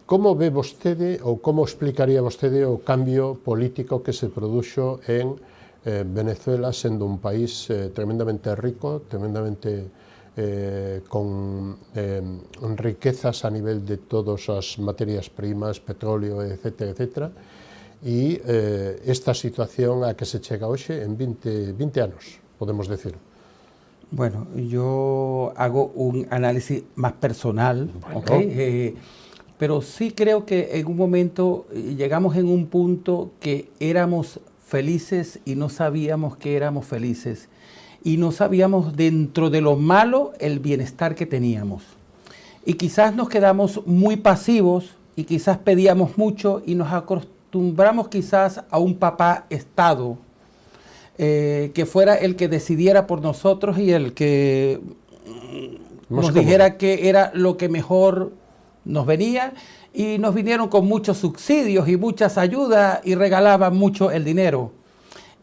Como ve vostede ou como explicaría vostede o cambio político que se produxo en Venezuela, sendo un país tremendamente rico, tremendamente con riquezas a nivel de todas as materias primas, petróleo, etcétera, etcétera, e esta situación a que se chega hoxe en 20 anos, podemos decir? Bueno, yo hago un análisis más personal, Bueno. ¿ok? Pero sí creo que en un momento llegamos en un punto que éramos felices y no sabíamos que éramos felices. Y no sabíamos dentro de lo malo el bienestar que teníamos. Y quizás nos quedamos muy pasivos y quizás pedíamos mucho y nos acostumbramos quizás a un papá Estado que fuera el que decidiera por nosotros y el que nos dijera que era lo que mejor nos venía, y nos vinieron con muchos subsidios y muchas ayudas y regalaban mucho el dinero.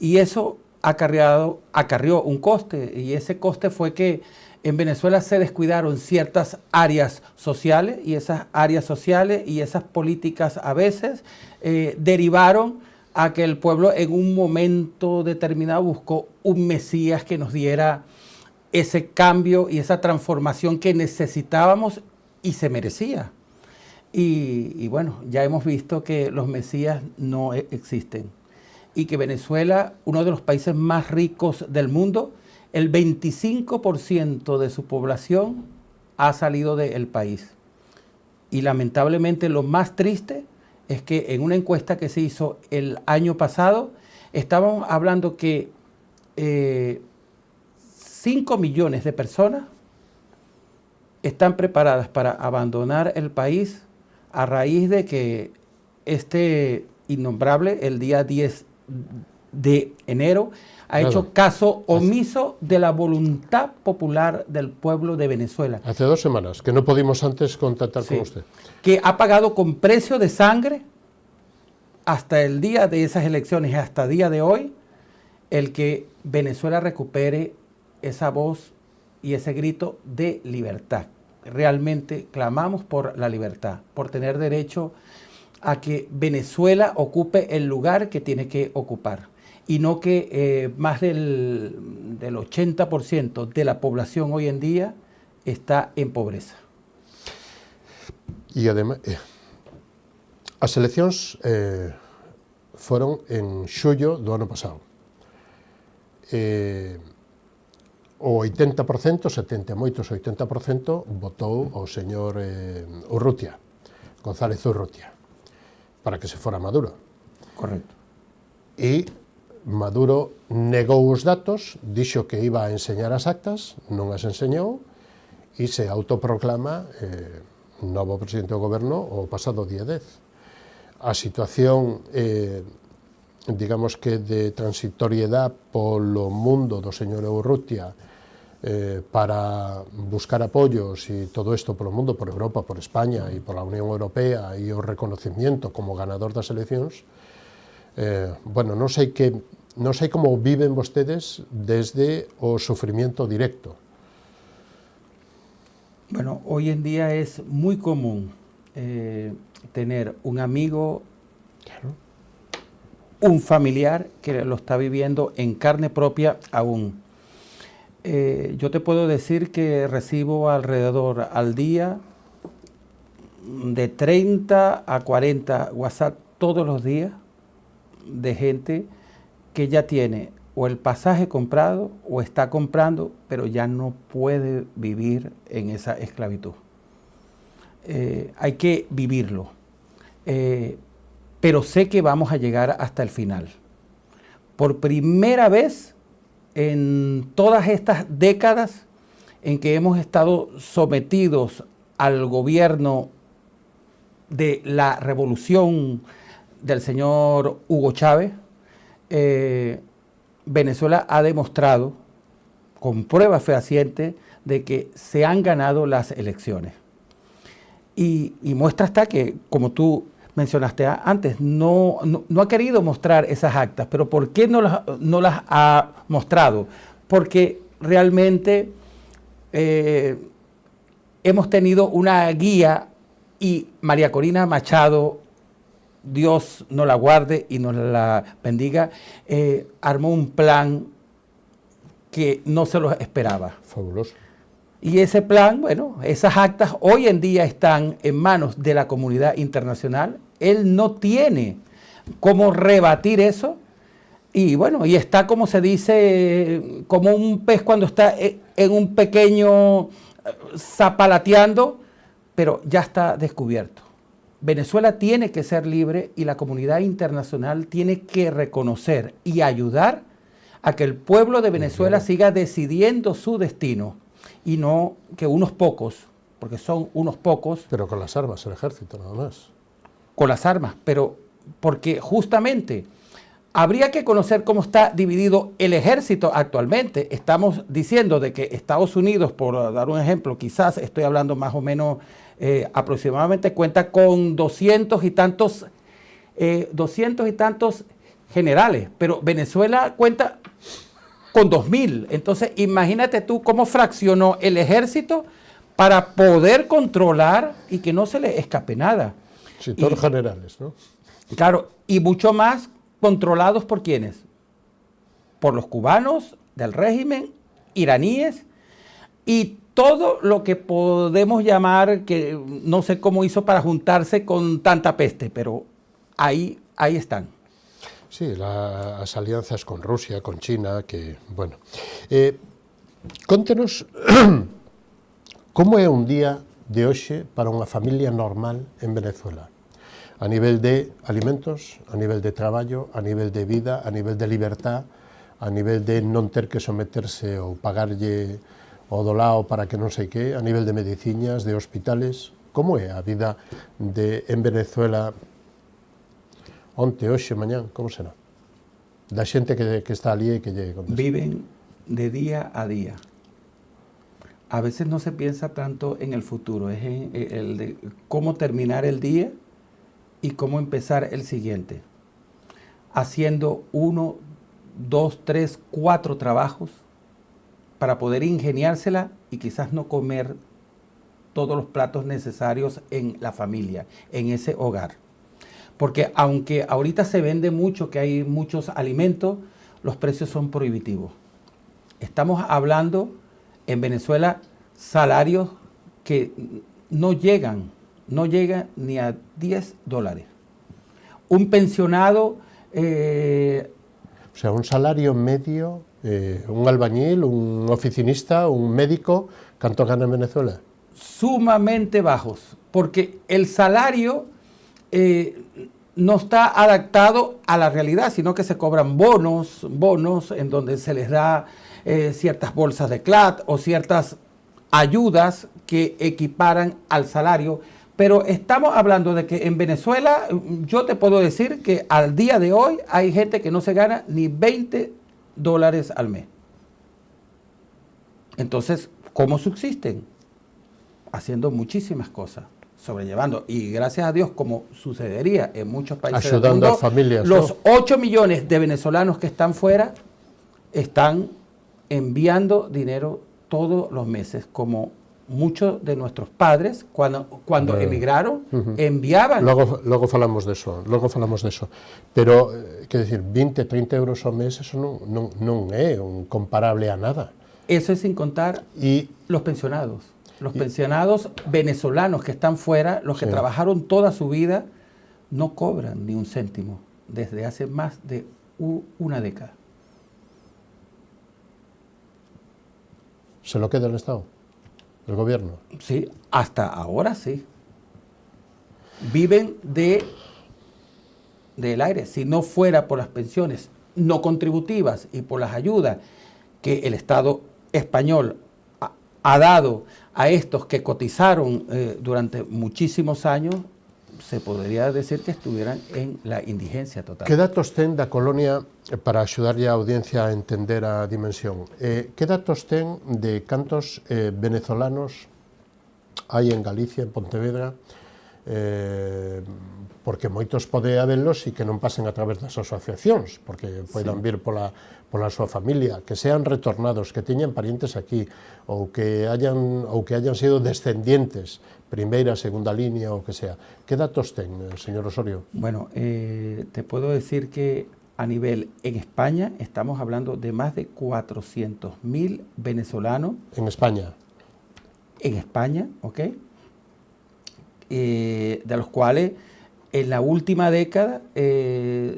Y eso acarrió un coste, y ese coste fue que en Venezuela se descuidaron ciertas áreas sociales, y esas áreas sociales y esas políticas a veces derivaron a que el pueblo en un momento determinado buscó un Mesías que nos diera ese cambio y esa transformación que necesitábamos y se merecía. Y bueno, ya hemos visto que los Mesías no existen. Y que Venezuela, uno de los países más ricos del mundo, el 25% de su población ha salido del país. Y lamentablemente lo más triste es que en una encuesta que se hizo el año pasado, estábamos hablando que 5 millones de personas están preparadas para abandonar el país a raíz de que este innombrable, el día 10 de enero, ha hecho caso omiso de la voluntad popular del pueblo de Venezuela. Hace 2 semanas, que no pudimos antes contactar con usted. Que ha pagado con precio de sangre hasta el día de esas elecciones y hasta el día de hoy, el que Venezuela recupere esa voz y ese grito de libertad. Realmente clamamos por la libertad, por tener derecho a que Venezuela ocupe el lugar que tiene que ocupar, y no que más del 80% de la población hoy en día está en pobreza. E ademais, as eleccións foron en xullo do ano pasado. O 80%, 70, moitos 80%, votou o señor Urrutia, González Urrutia, para que se fora Maduro. Correcto. E Maduro negou os datos, dixo que iba a enseñar as actas, non as enseñou, e se autoproclama novo presidente do goberno o pasado día 10. A situación, digamos que de transitoriedade polo mundo do señor Urrutia para buscar apoios e todo isto polo mundo, por Europa, por España e pola Unión Europea, e o reconocimiento como ganador das eleccións, bueno, non sei como viven vostedes desde o sufrimiento directo. Bueno, hoy en día es muy común tener un amigo, un familiar que lo está viviendo en carne propia aún. Yo te puedo decir que recibo alrededor al día de 30 a 40 WhatsApp todos los días de gente que ya tiene o el pasaje comprado o está comprando, pero ya no puede vivir en esa esclavitud. Hay que vivirlo, pero sé que vamos a llegar hasta el final. Por primera vez en todas estas décadas en que hemos estado sometidos al gobierno de la revolución del señor Hugo Chávez, Venezuela ha demostrado con pruebas fehacientes de que se han ganado las elecciones. Y muestra está que, como tú mencionaste antes, no ha querido mostrar esas actas. ¿Pero por qué no las ha mostrado? Porque realmente hemos tenido una guía y María Corina Machado, Dios nos la guarde y nos la bendiga, armó un plan que no se lo esperaba. Fabuloso. Y ese plan, bueno, esas actas hoy en día están en manos de la comunidad internacional. Él no tiene cómo rebatir eso. Y bueno, y está, como se dice, como un pez cuando está en un pequeño zapalateando, pero ya está descubierto. Venezuela tiene que ser libre y la comunidad internacional tiene que reconocer y ayudar a que el pueblo de Venezuela siga decidiendo su destino y no que unos pocos, porque son unos pocos. Pero con las armas, el ejército nada más. Con las armas, pero porque justamente habría que conocer cómo está dividido el ejército actualmente. Estamos diciendo de que Estados Unidos, por dar un ejemplo, quizás estoy hablando más o menos aproximadamente, cuenta con 200 y tantos generales, pero Venezuela cuenta con 2.000. Entonces, imagínate tú cómo fraccionó el ejército para poder controlar y que no se le escape nada. Sí, todos generales, ¿no? Claro, y mucho más controlados por ¿quiénes? Por los cubanos del régimen, iraníes y todo lo que podemos llamar, que no sé cómo hizo para juntarse con tanta peste, pero ahí están. Sí, las alianzas con Rusia, con China, que, bueno. Contenos como é un día de hoxe para unha familia normal en Venezuela, a nivel de alimentos, a nivel de traballo, a nivel de vida, a nivel de libertad, a nivel de non ter que someterse ou pagarlle o dolao para que non sei que, a nivel de mediciñas, de hospitales. Como é a vida en Venezuela onte, hoxe, mañán, como será? Da xente que está ali e que lle contesta. Viven de día a día. A veces no se piensa tanto en el futuro, es en el de cómo terminar el día y cómo empezar el siguiente. Haciendo 1, 2, 3, 4 trabajos para poder ingeniársela y quizás no comer todos los platos necesarios en la familia, en ese hogar. Porque aunque ahorita se vende mucho, que hay muchos alimentos, los precios son prohibitivos. Estamos hablando en Venezuela salarios que no llegan ni a $10. Un pensionado... o sea, un salario medio, un albañil, un oficinista, un médico, ¿cuánto gana en Venezuela? Sumamente bajos, porque el salario no está adaptado a la realidad, sino que se cobran bonos en donde se les da ciertas bolsas de CLAT o ciertas ayudas que equiparan al salario. Pero estamos hablando de que en Venezuela, yo te puedo decir que al día de hoy hay gente que no se gana ni $20 al mes. Entonces, ¿cómo subsisten? Haciendo muchísimas cosas, sobrellevando. Y gracias a Dios, como sucedería en muchos países ayudando del mundo, a familias, los ¿no? 8 millones de venezolanos que están fuera están enviando dinero todos los meses, como muchos de nuestros padres, cuando emigraron, enviaban. Logo falamos deso, Pero, quer decir, 20, 30 euros ao mes, eso non é un comparable a nada. Eso es sin contar los pensionados. Los pensionados venezolanos que están fuera, los que trabajaron toda su vida, no cobran ni un céntimo desde hace más de una década. ¿Se lo queda el Estado? ¿El gobierno? Sí, hasta ahora sí. Viven del aire. Si no fuera por las pensiones no contributivas y por las ayudas que el Estado español ha dado a estos que cotizaron durante muchísimos años, se podría decir que estuvieran en la indigencia total. Que datos ten da colonia, para axudarlle a audiencia a entender a dimensión, que datos ten de cantos venezolanos hai en Galicia, en Pontevedra, porque moitos pode habelos e que non pasen a través das asociacións, porque poidan vir pola súa familia, que sean retornados, que teñan parientes aquí, ou que hayan sido descendientes, primeira, segunda línea, ou que sea. Que datos ten, señor Osorio? Bueno, te puedo decir que a nivel en España estamos hablando de más de 400.000 venezolanos. En España. En España, ¿ok? De los cuales en la última década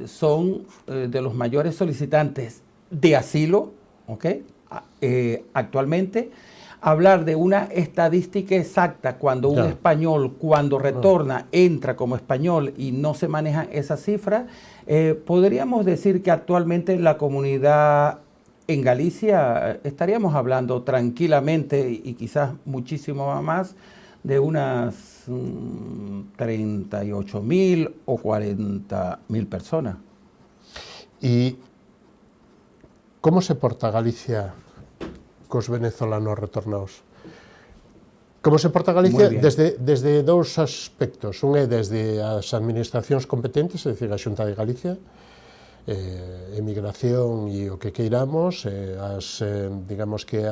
son de los mayores solicitantes de asilo, ¿ok? Actualmente, hablar de una estadística exacta cuando un español, cuando retorna, entra como español y no se maneja esa cifra, podríamos decir que actualmente la comunidad en Galicia estaríamos hablando tranquilamente y quizás muchísimo más de unas 38.000 o 40.000 personas. E como se porta Galicia cos venezolanos retornados? Como se porta Galicia desde dous aspectos. Un é desde as administracións competentes, é dicir, a Xunta de Galicia, emigración e o que queiramos, digamos que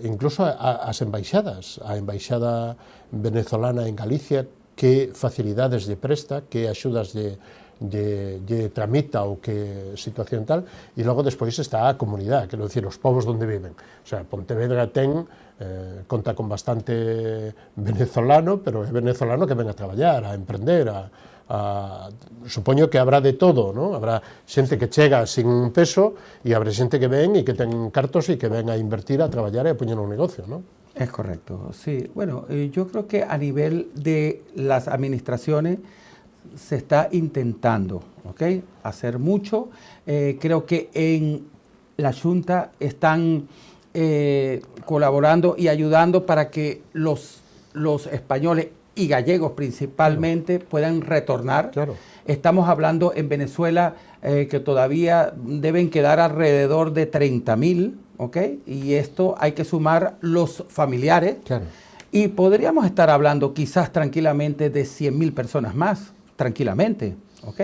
incluso as embaixadas, a embaixada venezolana en Galicia, que facilidades lle presta, que axudas lle tramita ou que situación tal, e logo despois está a comunidade, quero dicir, os povos onde viven. O sea, Pontevedra conta con bastante venezolano, pero é venezolano que ven a traballar, a emprender, supoño que habrá de todo, ¿no? Habrá xente que chega sin un peso e habrá xente que ven e que ten cartos e que ven a invertir, a traballar e a poñer un negocio, ¿no? Es correcto, sí. Bueno, yo creo que a nivel de las administraciones se está intentando, ¿ok?, hacer mucho. Creo que en la Junta están colaborando y ayudando para que los españoles y gallegos principalmente puedan retornar. Claro. Estamos hablando en Venezuela que todavía deben quedar alrededor de 30.000, ¿ok? Y esto hay que sumar los familiares. Claro. Y podríamos estar hablando quizás tranquilamente de 100.000 personas más, tranquilamente, ¿ok?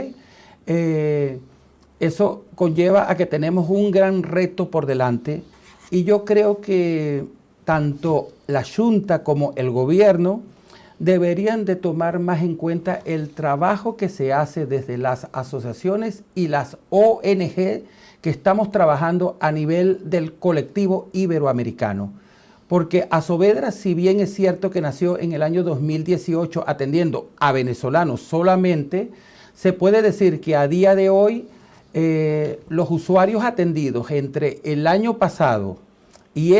Eso conlleva a que tenemos un gran reto por delante y yo creo que tanto la Junta como el gobierno deberían de tomar más en cuenta el trabajo que se hace desde las asociaciones y las ONG que estamos trabajando a nivel del colectivo iberoamericano. Porque Asovedra, si bien es cierto que nació en el año 2018 atendiendo a venezolanos solamente, se puede decir que a día de hoy los usuarios atendidos entre el año pasado y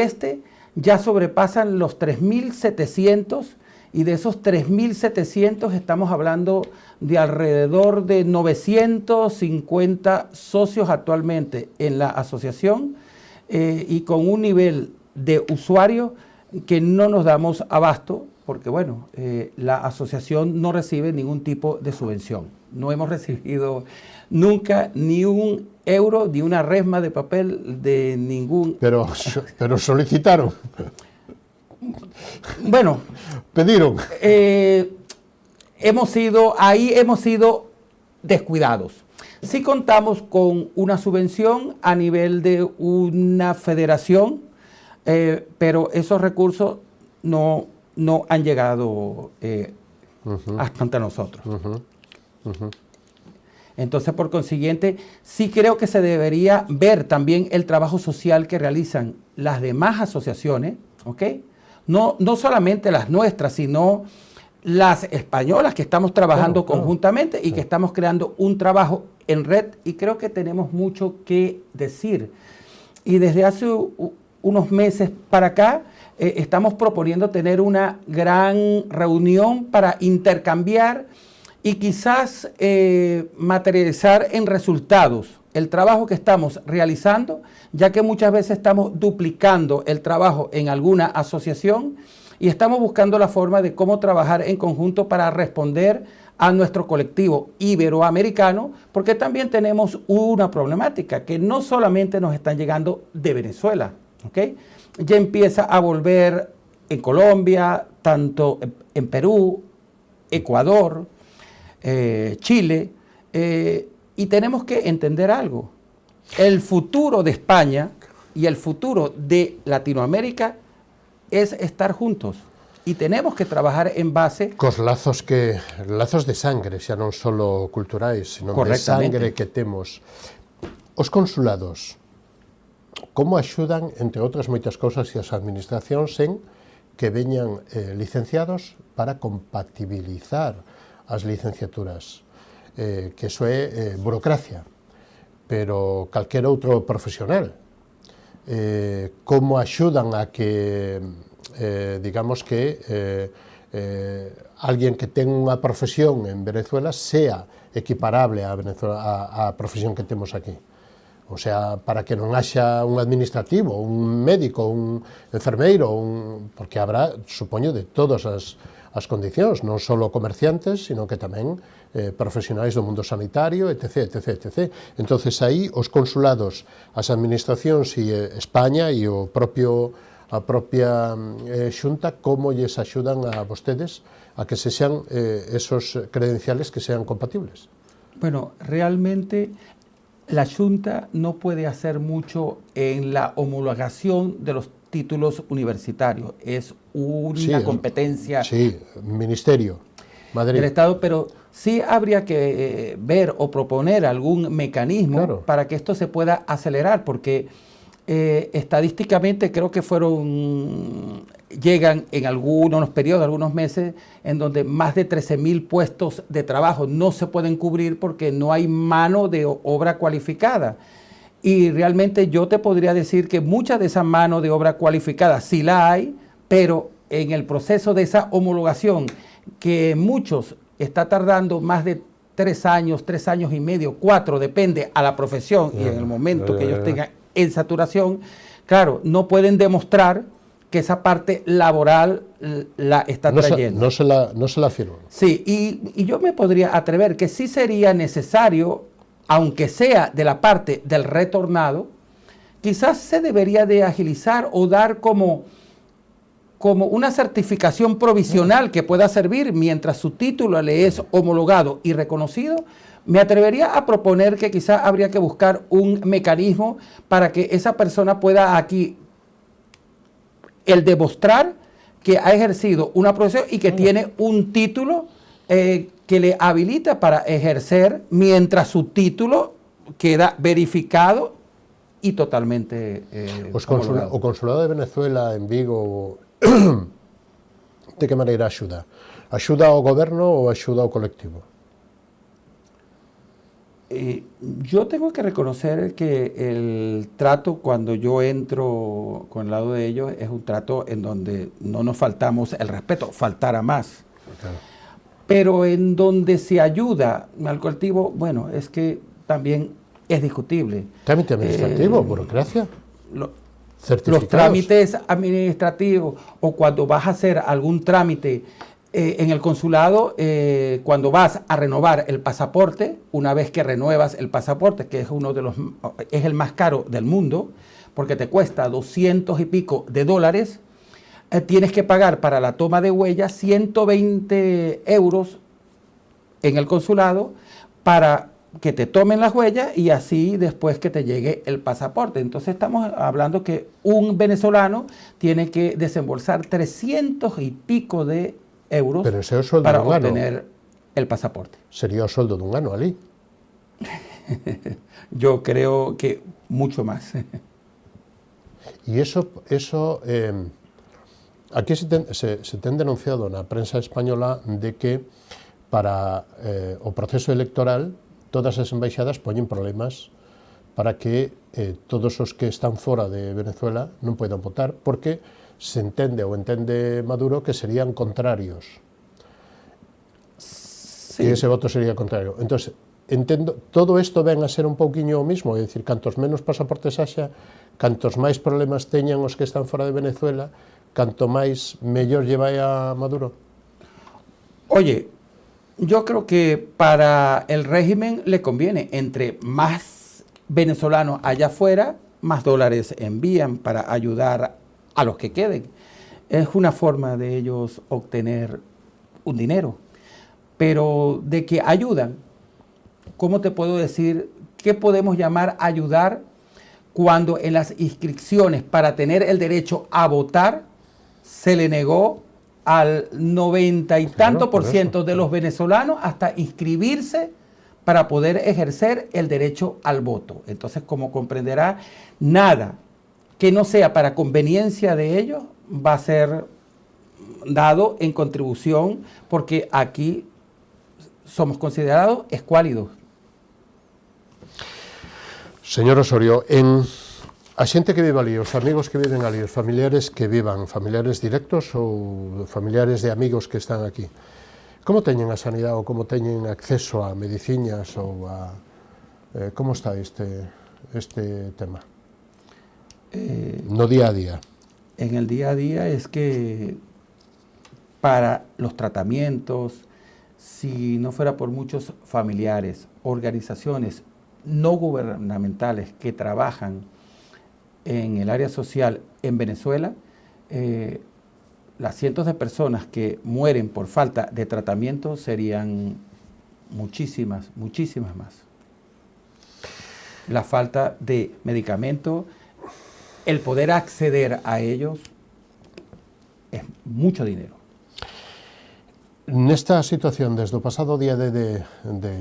ya sobrepasan los 3.700 y de esos 3.700 estamos hablando de alrededor de 950 socios actualmente en la asociación y con un nivel de usuario que no nos damos abasto porque, bueno, la asociación no recibe ningún tipo de subvención. No hemos recibido nunca ni un euro, ni una resma de papel de ningún... Pero solicitaron. Bueno, pidieron. Hemos sido descuidados. Sí contamos con una subvención a nivel de una federación, pero esos recursos no han llegado hasta nosotros. Entonces, por consiguiente, sí creo que se debería ver también el trabajo social que realizan las demás asociaciones, ¿ok? No solamente las nuestras, sino las españolas que estamos trabajando conjuntamente y que estamos creando un trabajo en red, y creo que tenemos mucho que decir. Y desde hace unos meses para acá estamos proponiendo tener una gran reunión para intercambiar y quizás materializar en resultados el trabajo que estamos realizando, ya que muchas veces estamos duplicando el trabajo en alguna asociación y estamos buscando la forma de cómo trabajar en conjunto para responder a nuestro colectivo iberoamericano, porque también tenemos una problemática, que no solamente nos están llegando de Venezuela, ¿ok? Ya empieza a volver en Colombia, tanto en Perú, Ecuador, Chile, y tenemos que entender algo. El futuro de España y el futuro de Latinoamérica es estar juntos. Y tenemos que trabajar en base... Cos lazos de sangre, xa non solo culturais, sino de sangre que temos. Os consulados, como axudan, entre outras moitas cousas, e as administracións en que veñan licenciados para compatibilizar as licenciaturas, que iso é burocracia, pero calquer outro profesional, como axudan a que digamos que alguén que ten unha profesión en Venezuela sea equiparable á profesión que temos aquí. O sea, para que non haxa un administrativo, un médico, un enfermeiro, porque habrá, supoño, de todas as condicións, non só comerciantes, sino que tamén profesionais do mundo sanitario, etc, etc, etc. Entonces, aí, os consulados, as administracións e España e a propia xunta, como lles axudan a vostedes a que se sean esos credenciales que sean compatibles? Bueno, realmente la Junta no puede hacer mucho en la homologación de los títulos universitarios. Es una competencia Ministerio, Madrid, del Estado, pero sí habría que ver o proponer algún mecanismo para que esto se pueda acelerar, porque estadísticamente creo que llegan en algunos periodos, algunos meses, en donde más de 13.000 puestos de trabajo no se pueden cubrir porque no hay mano de obra cualificada. Y realmente yo te podría decir que mucha de esa mano de obra cualificada sí la hay, pero en el proceso de esa homologación, que muchos está tardando más de 3 años, 3 años y medio, 4, depende a la profesión y en el momento que ellos tengan en saturación, claro, no pueden demostrar que esa parte laboral la está trayendo. No se la firman. Sí, y yo me podría atrever que sí sería necesario, aunque sea de la parte del retornado, quizás se debería de agilizar o dar como una certificación provisional que pueda servir mientras su título le es homologado y reconocido. Me atrevería a proponer que quizás habría que buscar un mecanismo para que esa persona pueda aquí el demostrar que ha ejercido una profesión y que tiene un título que le habilita para ejercer mientras su título queda verificado y totalmente homologado. O Consulado de Venezuela en Vigo de que maneira axuda? Axuda ao goberno ou axuda ao colectivo? Yo tengo que reconocer que el trato cuando yo entro con el lado de ellos es un trato en donde no nos faltamos el respeto, faltara más. Okay. Pero en donde se ayuda al colectivo, bueno, es que también es discutible. ¿Trámite administrativo, burocracia? Los trámites administrativos o cuando vas a hacer algún trámite en el consulado, cuando vas a renovar el pasaporte, una vez que renuevas el pasaporte, que es el más caro del mundo, porque te cuesta 200 y pico de dólares, tienes que pagar para la toma de huellas 120 euros en el consulado para que te tomen las huellas y así después que te llegue el pasaporte. Entonces estamos hablando que un venezolano tiene que desembolsar 300 y pico de euros para obtener el pasaporte. Sería o soldo dun ano ali. Yo creo que mucho más. Y aquí se ten denunciado na prensa española de que para o proceso electoral todas as embaixadas poñen problemas para que todos os que están fora de Venezuela non poidan votar, porque se entende ou entende Maduro que serían contrarios. Sí. Que ese voto sería contrario. Entonces, entendo, todo isto ven a ser un pouquiño o mismo, é dicir, cantos menos pasaportes haxa, cantos máis problemas teñan os que están fora de Venezuela, canto máis mellor lle vai a Maduro. Oye, yo creo que para el régimen le conviene, entre más venezolanos allá afuera, más dólares envían para ayudar a los que queden. Es una forma de ellos obtener un dinero, pero de que ayudan, ¿cómo te puedo decir? ¿Qué podemos llamar ayudar cuando en las inscripciones para tener el derecho a votar se le negó al 90 y tanto por ciento de los venezolanos hasta inscribirse para poder ejercer el derecho al voto? Entonces, como comprenderá, nada que no sea para conveniencia de ellos va a ser dado en contribución, porque aquí somos considerados escuálidos. Señor Osorio, a xente que vive ali, os amigos que viven ali, os familiares que vivan, familiares directos ou familiares de amigos que están aquí, como teñen a sanidade ou como teñen acceso a mediciñas ou a... como está este tema? No día a día. En el día a día es que para los tratamientos, si no fuera por muchos familiares, organizaciones no gubernamentales que trabajan en el área social en Venezuela, las cientos de personas que mueren por falta de tratamiento serían muchísimas, muchísimas más. La falta de medicamento, el poder acceder a ellos es mucho dinero. Nesta situación, desde o pasado día de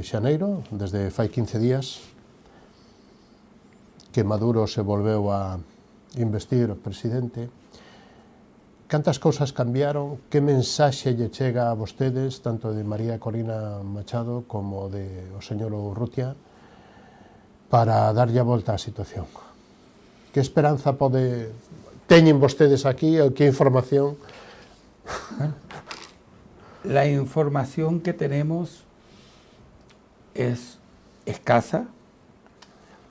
xaneiro, desde fai 15 días, que Maduro se volveu a investir presidente, cantas cousas cambiaron, que mensaxe lle chega a vostedes, tanto de María Corina Machado como de o señor Urrutia, para darlle a volta á situación? Que esperanza teñen vostedes aquí, ou que información? La información que tenemos es escasa,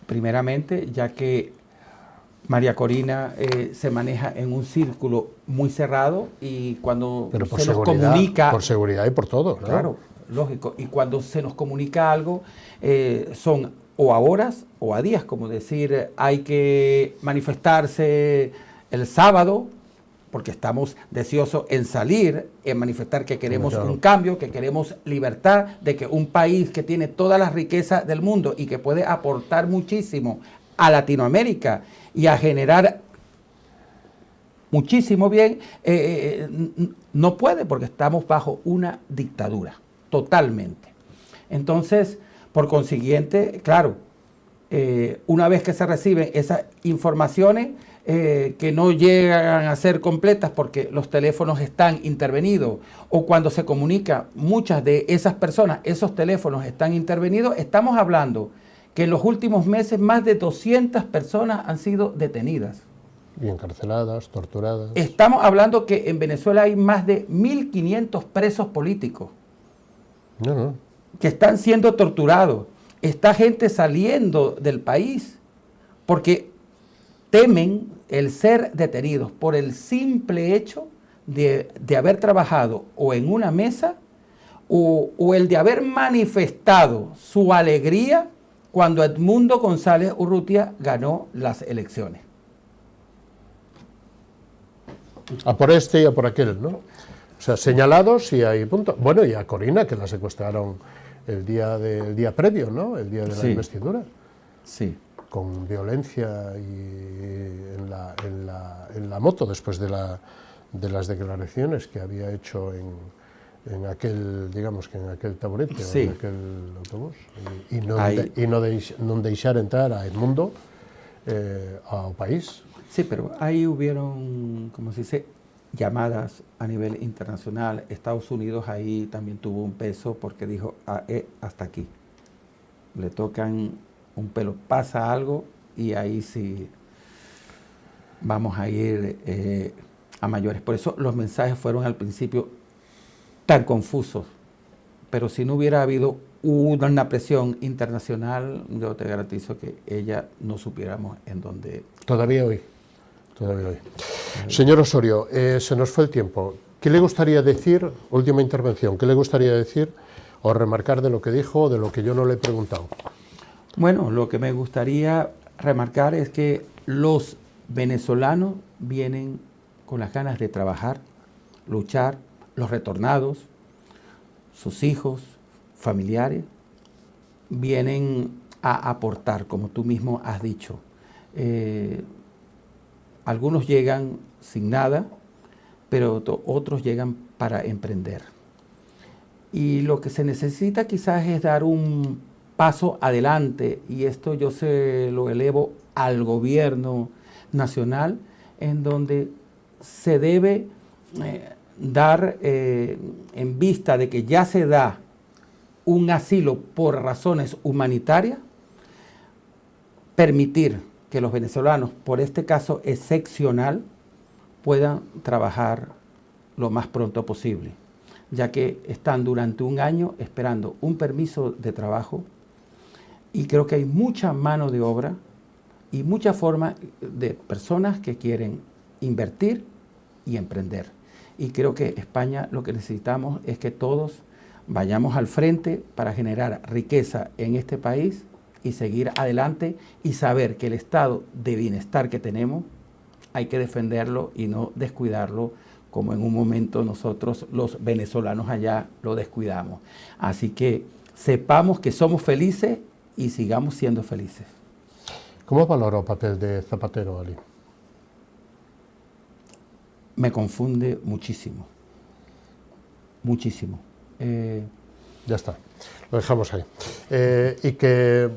primeramente, ya que María Corina se maneja en un círculo muy cerrado y cuando se nos comunica... Por seguridad y por todo, ¿no? Claro, lógico. Y cuando se nos comunica algo, son o a horas o a días, como decir, hay que manifestarse el sábado, porque estamos deseosos en salir, en manifestar que queremos un cambio, que queremos libertad, de que un país que tiene todas las riquezas del mundo y que puede aportar muchísimo a Latinoamérica y a generar muchísimo bien, no puede, porque estamos bajo una dictadura, totalmente. Entonces, por consiguiente, claro, una vez que se reciben esas informaciones, que no llegan a ser completas porque los teléfonos están intervenidos, o cuando se comunica, muchas de esas personas, esos teléfonos están intervenidos, estamos hablando que en los últimos meses más de 200 personas han sido detenidas. Y encarceladas, torturadas. Estamos hablando que en Venezuela hay más de 1.500 presos políticos que están siendo torturados. Está gente saliendo del país porque temen el ser detenidos por el simple hecho de haber trabajado o en una mesa o el de haber manifestado su alegría cuando Edmundo González Urrutia ganó las elecciones. A por este y a por aquel, ¿no? O sea, señalados y hay punto. Bueno, y a Corina, que la secuestraron el día previo, ¿no? El día de la investidura. Sí. Con violencia y en la moto, después de las declaraciones que había hecho en aquel, digamos, que en aquel taburete, sí, ou en aquel autobús, e non deixar entrar a Edmundo ao país. Sí, pero ahí hubieron, como se dice, llamadas a nivel internacional. Estados Unidos ahí también tuvo un peso porque dijo, hasta aquí. Le tocan un pelo, pasa algo y ahí sí vamos a ir a mayores. Por eso los mensajes fueron al principio tan confusos. Pero si no hubiera habido una presión internacional, yo te garantizo que ella no supiéramos en dónde. Todavía hoy. Señor Osorio, se nos fue el tiempo. ¿Qué le gustaría decir, última intervención, qué le gustaría decir o remarcar de lo que dijo o de lo que yo no le he preguntado? Bueno, lo que me gustaría remarcar es que los venezolanos vienen con las ganas de trabajar, luchar, los retornados, sus hijos, familiares, vienen a aportar, como tú mismo has dicho. Algunos llegan sin nada, pero otros llegan para emprender. Y lo que se necesita quizás es dar un paso adelante, y esto yo se lo elevo al gobierno nacional, en donde se debe dar, en vista de que ya se da un asilo por razones humanitarias, permitir que los venezolanos, por este caso excepcional, puedan trabajar lo más pronto posible, ya que están durante un año esperando un permiso de trabajo, y creo que hay mucha mano de obra y mucha forma de personas que quieren invertir y emprender. Y creo que España lo que necesitamos es que todos vayamos al frente para generar riqueza en este país y seguir adelante, y saber que el estado de bienestar que tenemos hay que defenderlo y no descuidarlo, como en un momento nosotros los venezolanos allá lo descuidamos. Así que sepamos que somos felices y sigamos siendo felices. ¿Cómo valora el papel de Zapatero, Ali? Me confunde muchísimo, muchísimo. Ya está, lo dejamos ahí. Y que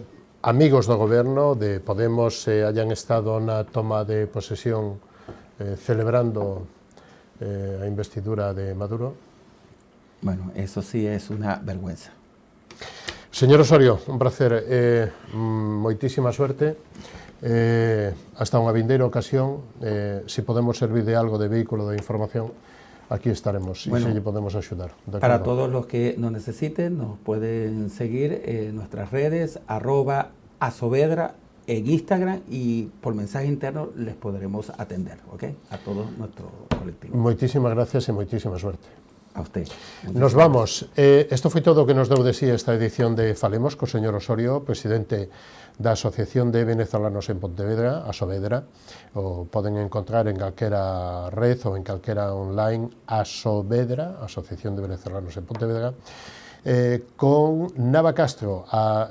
amigos do goberno de Podemos hayan estado na toma de posesión celebrando a investidura de Maduro. Bueno, eso sí es una vergüenza. Señor Osorio, un placer, moitísima suerte, hasta unha vindeira ocasión, si podemos servir de algo de vehículo de información, aquí estaremos, bueno, y si le podemos ayudar. Para todos los que nos necesiten, nos pueden seguir en nuestras redes, @asovedra en Instagram, y por mensaje interno les podremos atender, ¿ok? A todo nuestro colectivo. Moitísimas gracias e moitísima suerte. A usted. Nos vamos. Isto foi todo o que nos deu de sí esta edición de Falemos co señor Osorio, presidente da Asociación de Venezolanos en Pontevedra, Asovedra. O poden encontrar en calquera red ou en calquera online, Asovedra, Asociación de Venezolanos en Pontevedra, con Nava Castro, a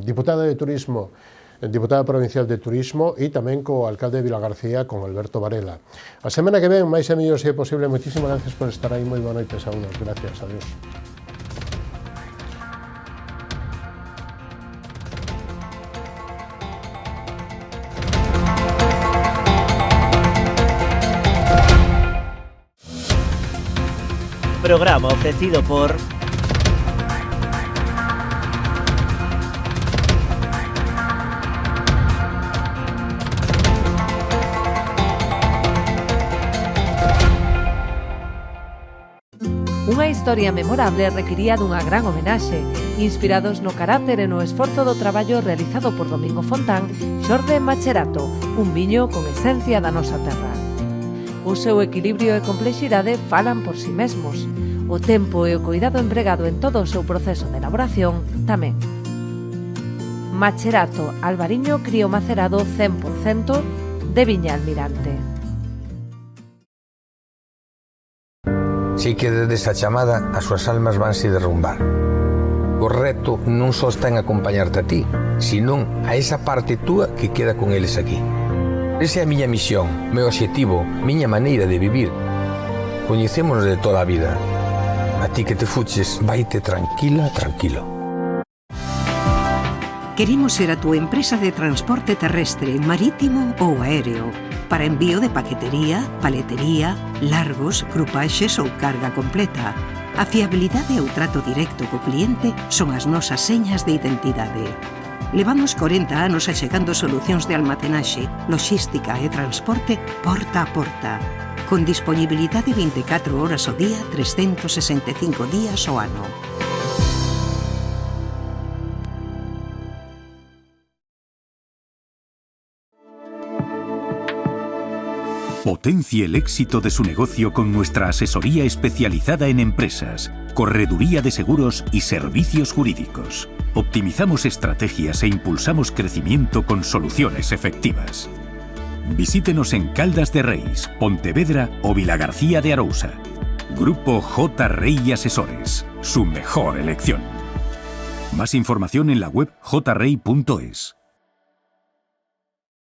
diputada de Turismo, diputada provincial de Turismo, e tamén co alcalde de Vilagarcía, con Alberto Varela. A semana que ven, máis e mellor se é posible. Moitísimas gracias por estar aí, moi boa noite, saúdos, gracias, adiós. Programa ofrecido por Unha historia memorable requiría dunha gran homenaxe. Inspirados no carácter e no esforzo do traballo realizado por Domingo Fontán, xorde Macherato, un viño con esencia da nosa terra. O seu equilibrio e complexidade falan por si mesmos. O tempo e o cuidado empregado en todo o seu proceso de elaboración tamén. Macherato, albariño crío macerado 100% de Viña Almirante. Si que desde esa chamada as súas almas vanse derrumbar. O reto non só está en acompañarte a ti, senón a esa parte túa que queda con eles aquí. Esa é a miña misión, meu obxectivo, miña maneira de vivir. Coñecémonos de toda a vida. A ti que te fuches, vaite tranquila, tranquilo. Queremos ser a túa empresa de transporte terrestre, marítimo ou aéreo para envío de paquetería, paletería, largos, crupaxes ou carga completa. A fiabilidade e o trato directo co cliente son as nosas señas de identidade. Levamos 40 anos achegando solucións de almacenaxe, logística e transporte porta a porta, con disponibilidade 24 horas ao día, 365 días ao ano. Potencie el éxito de su negocio con nuestra asesoría especializada en empresas, correduría de seguros y servicios jurídicos. Optimizamos estrategias e impulsamos crecimiento con soluciones efectivas. Visítenos en Caldas de Reis, Pontevedra o Vilagarcía de Arousa. Grupo J. Rey Asesores, su mejor elección. Más información en la web jrey.es.